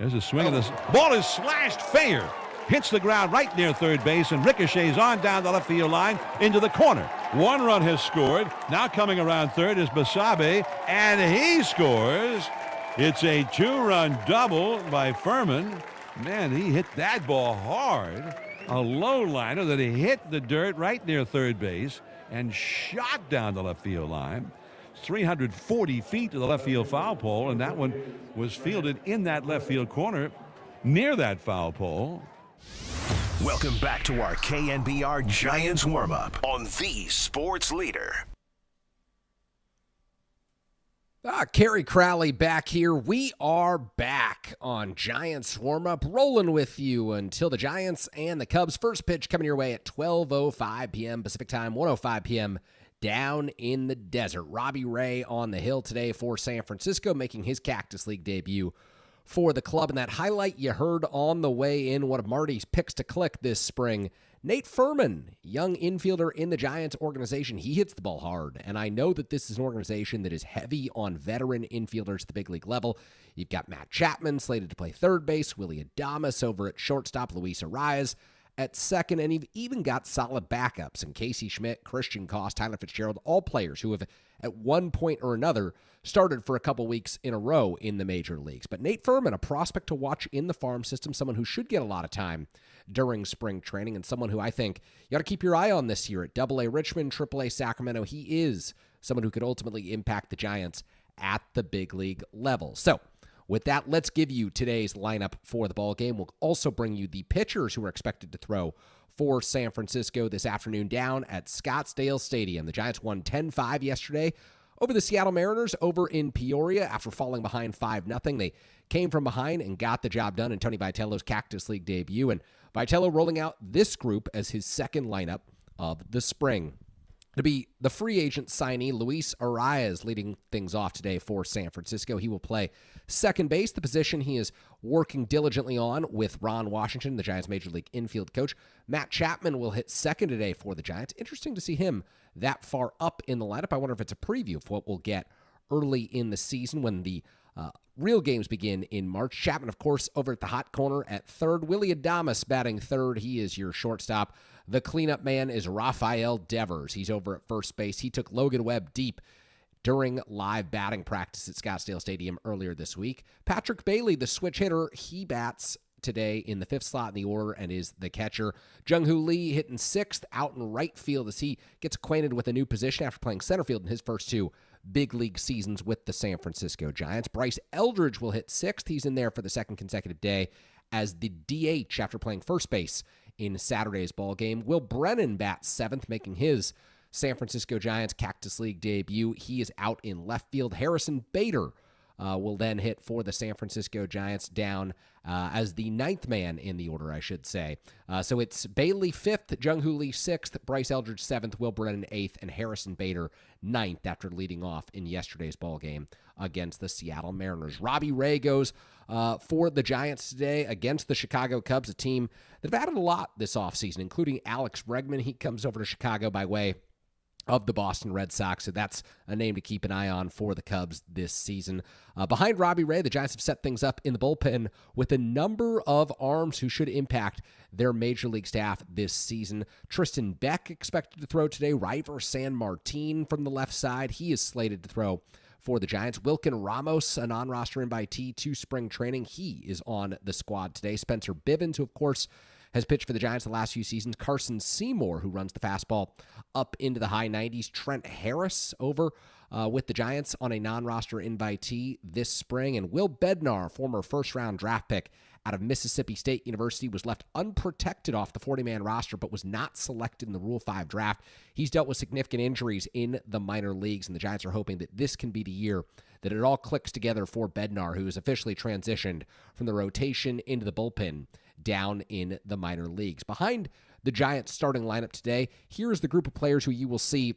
There's a swing of this. Ball is slashed fair. Hits the ground right near third base and ricochets on down the left field line into the corner. One run has scored. Now coming around third is Basabe, and he scores. It's a 2-run double by Furman. Man, he hit that ball hard. A low liner that he hit the dirt right near third base and shot down the left field line. 340 feet to the left field foul pole, and that one was fielded in that left field corner near that foul pole. Welcome back to our KNBR Giants warm-up on the Sports Leader. Kerry Crowley back here. We are back on Giants warm-up, rolling with you until the Giants and the Cubs. First pitch coming your way at 12:05 p.m. Pacific Time, 1:05 p.m. down in the desert. Robbie Ray on the hill today for San Francisco, making his Cactus League debut for the club. And that highlight you heard on the way in, one of Marty's picks to click this spring, Nate Furman, young infielder in the Giants organization. He hits the ball hard, and I know that this is an organization that is heavy on veteran infielders at the big league level. You've got Matt Chapman slated to play third base, Willie Adames over at shortstop, Luis Arias at second, and you've even got solid backups in Casey Schmidt, Christian Koss, Tyler Fitzgerald, all players who have at one point or another started for a couple weeks in a row in the major leagues. But Nate Furman, a prospect to watch in the farm system, someone who should get a lot of time during spring training, and someone who I think you got to keep your eye on this year at AA Richmond, AAA Sacramento. He is someone who could ultimately impact the Giants at the big league level. So with that, let's give you today's lineup for the ball game. We'll also bring you the pitchers who are expected to throw for San Francisco this afternoon down at Scottsdale Stadium. The Giants won 10-5 yesterday over the Seattle Mariners over in Peoria after falling behind 5-0. They came from behind and got the job done in Tony Vitello's Cactus League debut, and Vitello rolling out this group as his second lineup of the spring. To be the free agent signee, Luis Arias leading things off today for San Francisco. He will play second base, the position he is working diligently on with Ron Washington, the Giants' Major League infield coach. Matt Chapman will hit second today for the Giants. Interesting to see him that far up in the lineup. I wonder if it's a preview of what we'll get early in the season when the real games begin in March. Chapman, of course, over at the hot corner at third. Willie Adames batting third. He is your shortstop. The cleanup man is Rafael Devers. He's over at first base. He took Logan Webb deep during live batting practice at Scottsdale Stadium earlier this week. Patrick Bailey, the switch hitter, he bats today in the fifth slot in the order and is the catcher. Jung-Hoo Lee hitting sixth out in right field as he gets acquainted with a new position after playing center field in his first two big league seasons with the San Francisco Giants. Bryce Eldridge will hit sixth. He's in there for the second consecutive day as the DH after playing first base in Saturday's ball game. Will Brennan bats seventh, making his San Francisco Giants Cactus League debut. He is out in left field. Harrison Bader will then hit for the San Francisco Giants down as the ninth man in the order, I should say. So it's Bailey fifth, Jung-Hoo Lee sixth, Bryce Eldridge seventh, Will Brennan eighth, and Harrison Bader ninth after leading off in yesterday's ball game against the Seattle Mariners. Robbie Ray goes for the Giants today against the Chicago Cubs, a team that have added a lot this offseason, including Alex Bregman. He comes over to Chicago by way of the Boston Red Sox, so that's a name to keep an eye on for the Cubs this season. Behind Robbie Ray, the Giants have set things up in the bullpen with a number of arms who should impact their major league staff this season. Tristan Beck expected to throw today. River San Martin from the left side, he is slated to throw for the Giants. Wilkin Ramos, a non-roster invitee to spring training, he is on the squad today. Spencer Bivens, who of course has pitched for the Giants the last few seasons. Carson Seymour, who runs the fastball up into the high 90s. Trent Harris over with the Giants on a non-roster invitee this spring. And Will Bednar, former first-round draft pick out of Mississippi State University, was left unprotected off the 40-man roster, but was not selected in the Rule 5 draft. He's dealt with significant injuries in the minor leagues, and the Giants are hoping that this can be the year that it all clicks together for Bednar, who has officially transitioned from the rotation into the bullpen down in the minor leagues. Behind the Giants starting lineup today, here's the group of players who you will see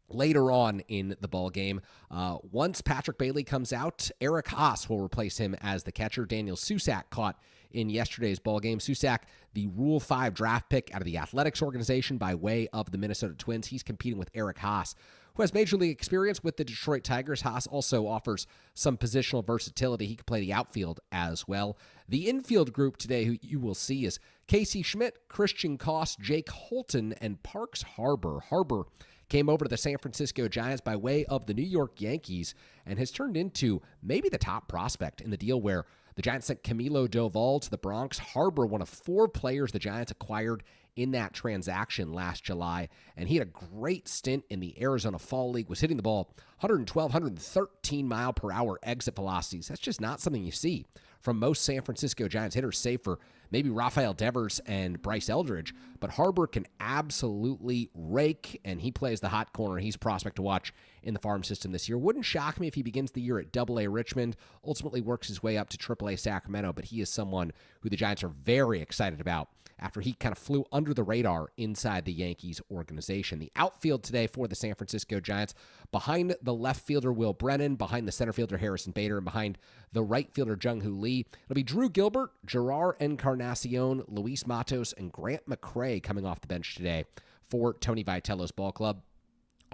later on in the ball game. Once Patrick Bailey comes out, Eric Haas will replace him as the catcher. Daniel Susac caught in yesterday's ball game. Susac, the Rule 5 draft pick out of the Athletics organization by way of the Minnesota Twins. He's competing with Eric Haas, who who has major league experience with the Detroit Tigers. Haas also offers some positional versatility. He can play the outfield as well. The infield group today, who you will see, is Casey Schmidt, Christian Koss, Jake Holton, and Parks Harbor. Harbor came over to the San Francisco Giants by way of the New York Yankees and has turned into maybe the top prospect in the deal where the Giants sent Camilo Doval to the Bronx. Harbor, one of 4 players the Giants acquired in that transaction last July, and he had a great stint in the Arizona Fall League, was hitting the ball 112, 113 mile per hour exit velocities. That's just not something you see from most San Francisco Giants hitters, save for maybe Rafael Devers and Bryce Eldridge. But Harbor can absolutely rake, and he plays the hot corner. He's a prospect to watch in the farm system this year. Wouldn't shock me if he begins the year at AA Richmond, ultimately works his way up to AAA Sacramento, but he is someone who the Giants are very excited about after he kind of flew under the radar inside the Yankees organization. The outfield today for the San Francisco Giants, behind the left fielder Will Brennan, behind the center fielder Harrison Bader, and behind the right fielder Jung-Hoo Lee. It'll be Drew Gilbert, Gerard Encarnacion, Luis Matos, and Grant McCray coming off the bench today for Tony Vitello's ball club.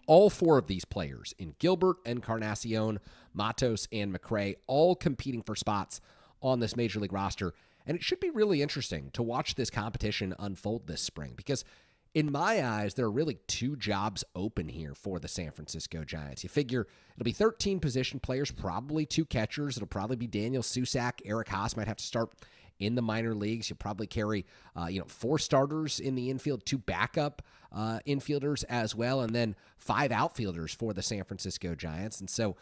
All 4 of these players in Gilbert, Encarnacion, Matos, and McCray, all competing for spots on this Major League roster. And it should be really interesting to watch this competition unfold this spring because in my eyes, there are really 2 jobs open here for the San Francisco Giants. You figure it'll be 13 position players, probably 2 catchers. It'll probably be Daniel Susac. Eric Haas might have to start in the minor leagues. You'll probably carry 4 starters in the infield, 2 backup infielders as well, and then 5 outfielders for the San Francisco Giants. And so,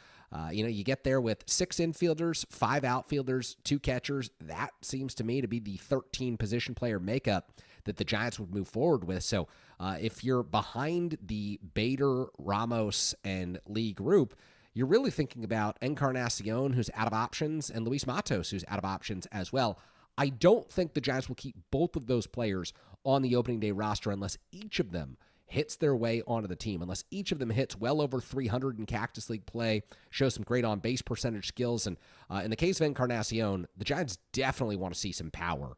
you get there with 6 infielders, 5 outfielders, 2 catchers. That seems to me to be the 13 position player makeup that the Giants would move forward with. So if you're behind the Bader, Ramos, and Lee group, you're really thinking about Encarnacion, who's out of options, and Luis Matos, who's out of options as well. I don't think the Giants will keep both of those players on the opening day roster unless each of them hits their way onto the team, unless each of them hits well over 300 in Cactus League play, shows some great on-base percentage skills. And in the case of Encarnacion, the Giants definitely want to see some power.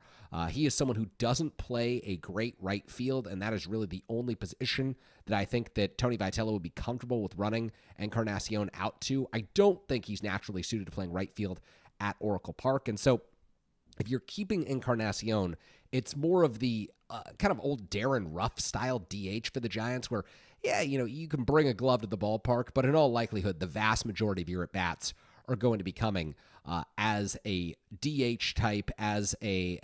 He is someone who doesn't play a great right field, and that is really the only position that I think that Tony Vitello would be comfortable with running Encarnacion out to. I don't think he's naturally suited to playing right field at Oracle Park. And so if you're keeping Encarnacion, it's more of the kind of old Darren Ruff style DH for the Giants where, you can bring a glove to the ballpark, but in all likelihood, the vast majority of your at-bats are going to be coming as a DH type, as a,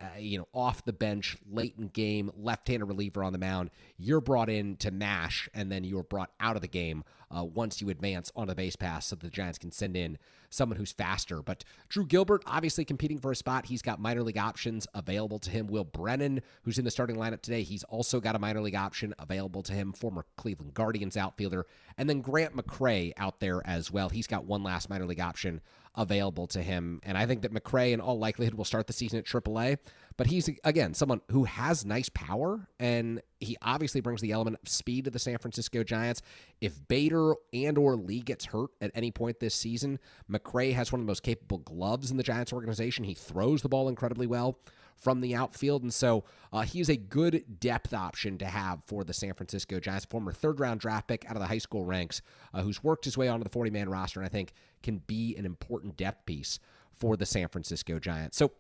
off the bench, late in game, left-handed reliever on the mound. You're brought in to mash, and then you're brought out of the game once you advance on the base pass so that the Giants can send in someone who's faster. But Drew Gilbert, obviously competing for a spot. He's got minor league options available to him. Will Brennan, who's in the starting lineup today, he's also got a minor league option available to him, former Cleveland Guardians outfielder. And then Grant McCray out there as well. He's got one last minor league option available to him. And I think that McCray, in all likelihood, will start the season at AAA. But he's, again, someone who has nice power, and he obviously brings the element of speed to the San Francisco Giants. If Bader and or Lee gets hurt at any point this season, McCray has one of the most capable gloves in the Giants organization. He throws the ball incredibly well from the outfield, and so he is a good depth option to have for the San Francisco Giants, former third-round draft pick out of the high school ranks, who's worked his way onto the 40-man roster, and I think can be an important depth piece for the San Francisco Giants. So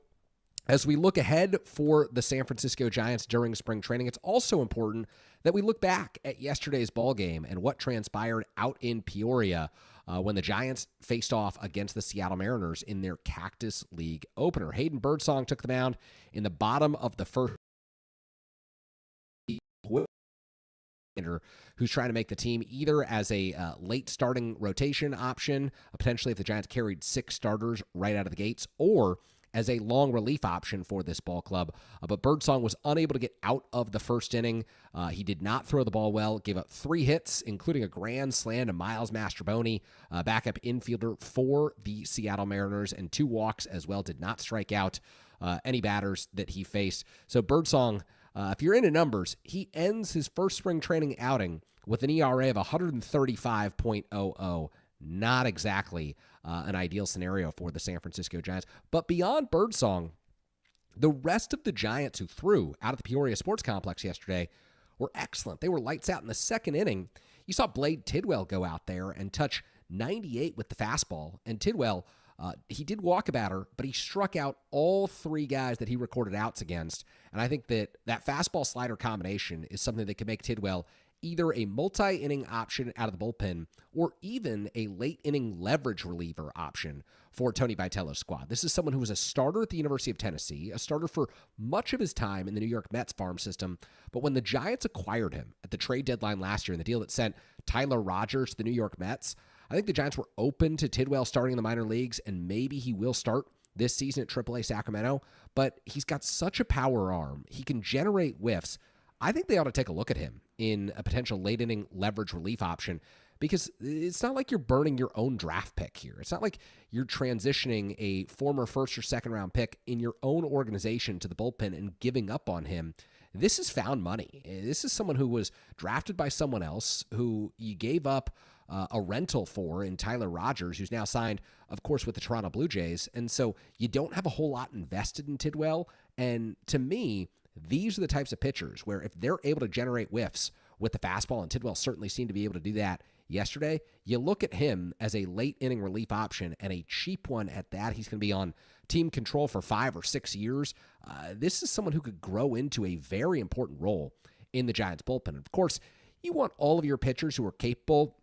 as we look ahead for the San Francisco Giants during spring training, it's also important that we look back at yesterday's ball game and what transpired out in Peoria when the Giants faced off against the Seattle Mariners in their Cactus League opener. Hayden Birdsong took the mound in the bottom of the first, who's trying to make the team either as a late starting rotation option, potentially if the Giants carried 6 starters right out of the gates, or as a long relief option for this ball club. But Birdsong was unable to get out of the first inning. He did not throw the ball well, gave up 3 hits, including a grand slam to Miles Mastroboni, backup infielder for the Seattle Mariners, and 2 walks as well. Did not strike out any batters that he faced. So Birdsong, if you're into numbers, he ends his first spring training outing with an ERA of 135.00. Not exactly an ideal scenario for the San Francisco Giants. But beyond Birdsong, the rest of the Giants who threw out of the Peoria Sports Complex yesterday were excellent. They were lights out in the second inning. You saw Blade Tidwell go out there and touch 98 with the fastball, and Tidwell, he did walk a batter, but he struck out all 3 guys that he recorded outs against, and I think that fastball slider combination is something that could make Tidwell either a multi-inning option out of the bullpen or even a late-inning leverage reliever option for Tony Vitello's squad. This is someone who was a starter at the University of Tennessee, a starter for much of his time in the New York Mets farm system, but when the Giants acquired him at the trade deadline last year in the deal that sent Tyler Rogers to the New York Mets, I think the Giants were open to Tidwell starting in the minor leagues, and maybe he will start this season at AAA Sacramento, but he's got such a power arm. He can generate whiffs. I think they ought to take a look at him in a potential late-inning leverage relief option because it's not like you're burning your own draft pick here. It's not like you're transitioning a former first or second-round pick in your own organization to the bullpen and giving up on him. This is found money. This is someone who was drafted by someone else who you gave up a rental for in Tyler Rogers, who's now signed, of course, with the Toronto Blue Jays. And so you don't have a whole lot invested in Tidwell. And to me, these are the types of pitchers where if they're able to generate whiffs with the fastball, and Tidwell certainly seemed to be able to do that yesterday, you look at him as a late-inning relief option and a cheap one at that. He's going to be on team control for 5 or 6 years. This is someone who could grow into a very important role in the Giants bullpen. Of course, you want all of your pitchers who are capable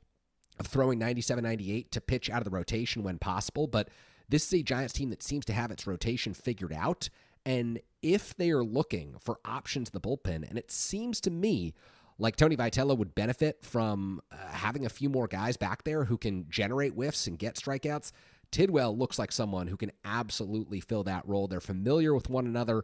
of throwing 97, 98 to pitch out of the rotation when possible, but this is a Giants team that seems to have its rotation figured out. And if they are looking for options in the bullpen, and it seems to me like Tony Vitello would benefit from having a few more guys back there who can generate whiffs and get strikeouts, Tidwell looks like someone who can absolutely fill that role. They're familiar with one another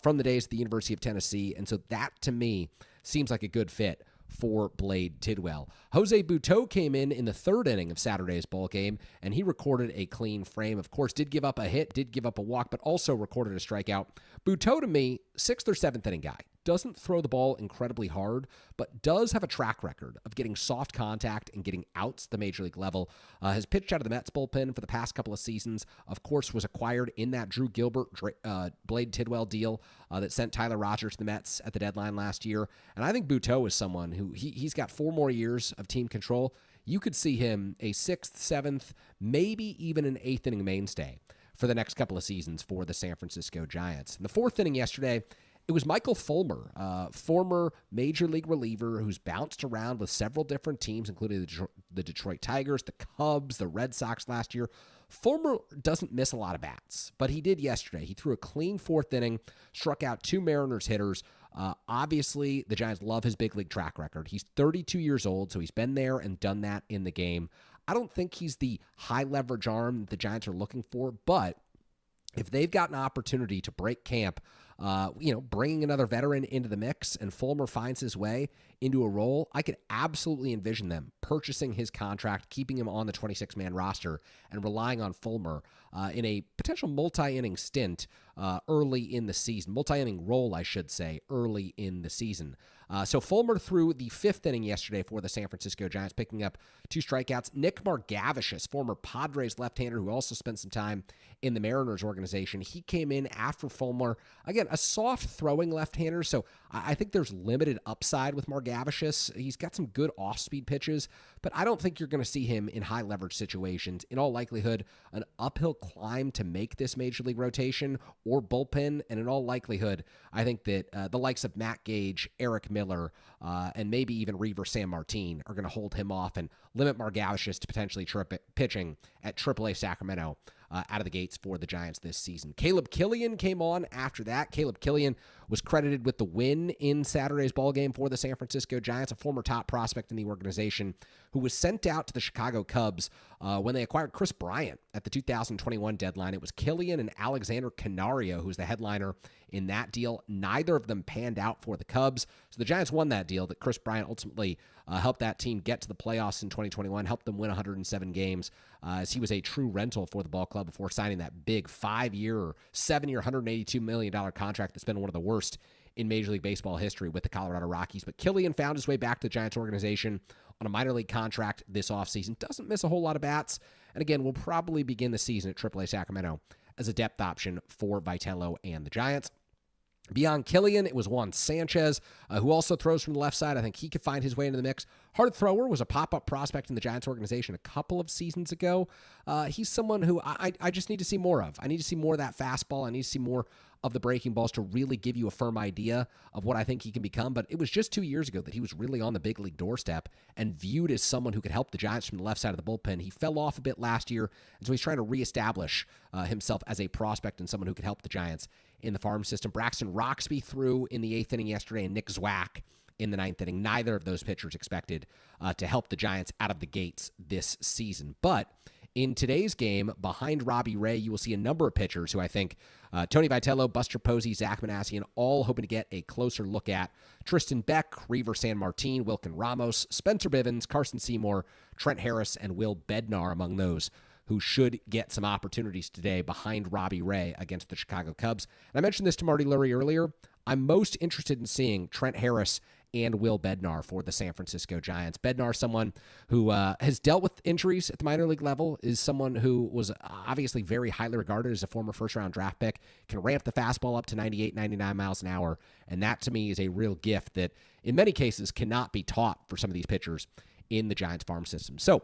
from the days at the University of Tennessee, and so that, to me, seems like a good fit for Blade Tidwell. Jose Butto came in the 3rd inning of Saturday's ball game, and he recorded a clean frame. Of course, did give up a hit, did give up a walk, but also recorded a strikeout. Butto, to me, 6th or 7th inning guy. Doesn't throw the ball incredibly hard, but does have a track record of getting soft contact and getting outs at the major league level. Has pitched out of the Mets bullpen for the past couple of seasons. Of course, was acquired in that Drew Gilbert, Blade Tidwell deal that sent Tyler Rogers to the Mets at the deadline last year. And I think Butto is someone who he's got 4 more years of team control. You could see him a 6th, 7th, maybe even an 8th inning mainstay for the next couple of seasons for the San Francisco Giants. In the 4th inning yesterday, it was Michael Fulmer, former major league reliever who's bounced around with several different teams, including the Detroit Tigers, the Cubs, the Red Sox last year. Fulmer doesn't miss a lot of bats, but he did yesterday. He threw a clean 4th inning, struck out 2 Mariners hitters. Obviously, the Giants love his big league track record. He's 32 years old, so he's been there and done that in the game. I don't think he's the high leverage arm that the Giants are looking for, but if they've got an opportunity to break camp, bringing another veteran into the mix and Fulmer finds his way into a role, I could absolutely envision them purchasing his contract, keeping him on the 26-man roster, and relying on Fulmer in a potential multi-inning stint early in the season. Multi-inning role, I should say, early in the season. So Fulmer threw the 5th inning yesterday for the San Francisco Giants, picking up 2 strikeouts. Nick Margavicius, former Padres left-hander who also spent some time in the Mariners organization, he came in after Fulmer. Again, a soft-throwing left-hander, so I think there's limited upside with Margavicius. He's got some good off-speed pitches, but I don't think you're going to see him in high-leverage situations. In all likelihood, an uphill climb to make this major league rotation or bullpen, and in all likelihood, I think that the likes of Matt Gage, Eric Miller, and maybe even Reaver San Martin are going to hold him off and limit Margavicius to potentially pitching at AAA Sacramento out of the gates for the Giants this season. Caleb Killian came on after that. Caleb Killian was credited with the win in Saturday's ballgame for the San Francisco Giants, a former top prospect in the organization who was sent out to the Chicago Cubs when they acquired Chris Bryant at the 2021 deadline. It was Killian and Alexander Canario who's the headliner in that deal. Neither of them panned out for the Cubs, so the Giants won that deal. That Chris Bryant ultimately helped that team get to the playoffs in 2021, helped them win 107 games as he was a true rental for the ball club before signing that big 5-year or 7-year, $182 million contract that's been one of the worst in Major League Baseball history with the Colorado Rockies. But Killian found his way back to the Giants organization on a minor league contract this offseason. Doesn't miss a whole lot of bats. And again, will probably begin the season at AAA Sacramento as a depth option for Vitello and the Giants. Beyond Killian, it was Juan Sanchez, who also throws from the left side. I think he could find his way into the mix. Hard thrower was a pop-up prospect in the Giants organization a couple of seasons ago. He's someone who I just need to see more of. I need to see more of that fastball. I need to see more of the breaking balls to really give you a firm idea of what I think he can become. But it was just 2 years ago that he was really on the big league doorstep and viewed as someone who could help the Giants from the left side of the bullpen. He fell off a bit last year, and so he's trying to reestablish himself as a prospect and someone who could help the Giants in the farm system. Braxton Roxby threw in the 8th inning yesterday, and Nick Zwack in the 9th inning. Neither of those pitchers expected to help the Giants out of the gates this season. But in today's game, behind Robbie Ray, you will see a number of pitchers who I think Tony Vitello, Buster Posey, Zach Manassian, all hoping to get a closer look at. Tristan Beck, Reaver San Martin, Wilkin Ramos, Spencer Bivens, Carson Seymour, Trent Harris, and Will Bednar among those who should get some opportunities today behind Robbie Ray against the Chicago Cubs. And I mentioned this to Marty Lurie earlier. I'm most interested in seeing Trent Harris and Will Bednar for the San Francisco Giants. Bednar, someone who has dealt with injuries at the minor league level, is someone who was obviously very highly regarded as a former first-round draft pick, can ramp the fastball up to 98, 99 miles an hour, and that to me is a real gift that in many cases cannot be taught for some of these pitchers in the Giants farm system. So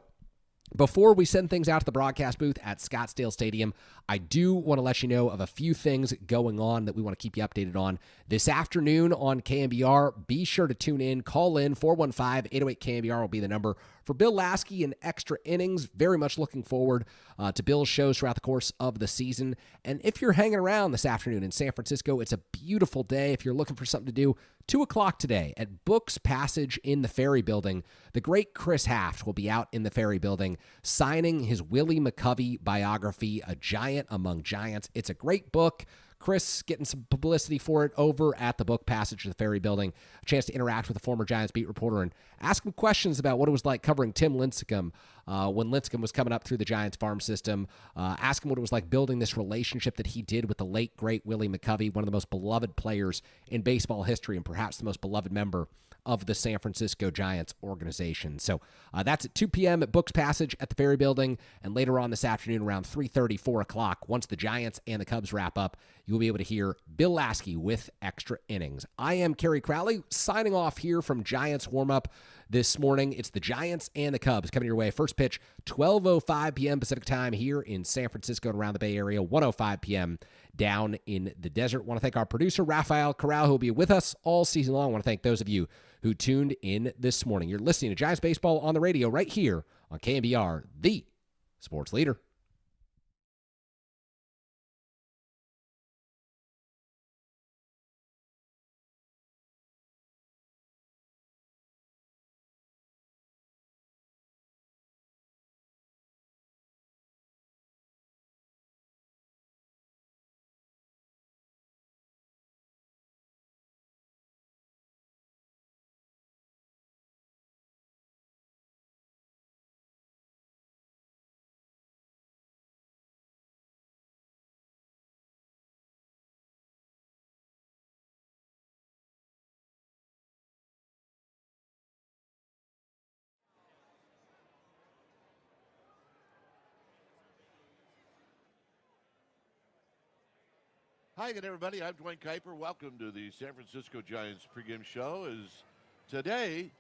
before we send things out to the broadcast booth at Scottsdale Stadium, I do want to let you know of a few things going on that we want to keep you updated on. This afternoon on KNBR, be sure to tune in. Call in. 415-808-KNBR will be the number for Bill Lasky and Extra Innings. Very much looking forward to Bill's shows throughout the course of the season. And if you're hanging around this afternoon in San Francisco, it's a beautiful day. If you're looking for something to do, 2 o'clock today at Books Passage in the Ferry Building, the great Chris Haft will be out in the Ferry Building signing his Willie McCovey biography, A Giant Among Giants. It's a great book. Chris getting some publicity for it over at the Book Passage of the Ferry Building. A chance to interact with a former Giants beat reporter and ask him questions about what it was like covering Tim Lincecum when Lincecum was coming up through the Giants farm system. Ask him what it was like building this relationship that he did with the late, great Willie McCovey, one of the most beloved players in baseball history and perhaps the most beloved member of the San Francisco Giants organization. So that's at 2 p.m. at Books Passage at the Ferry Building, and later on this afternoon around 3:30, 4 o'clock, once the Giants and the Cubs wrap up, you'll be able to hear Bill Lasky with Extra Innings. I am Kerry Crowley, signing off here from Giants warm-up this morning. It's the Giants and the Cubs coming your way. First pitch, 12:05 p.m. Pacific time here in San Francisco and around the Bay Area, 1:05 p.m. down in the desert. I want to thank our producer, Rafael Corral, who will be with us all season long. I want to thank those of you who tuned in this morning. You're listening to Giants Baseball on the radio right here on KNBR, the sports leader. Hi again, everybody. I'm Dwayne Kuiper. Welcome to the San Francisco Giants pregame show. As today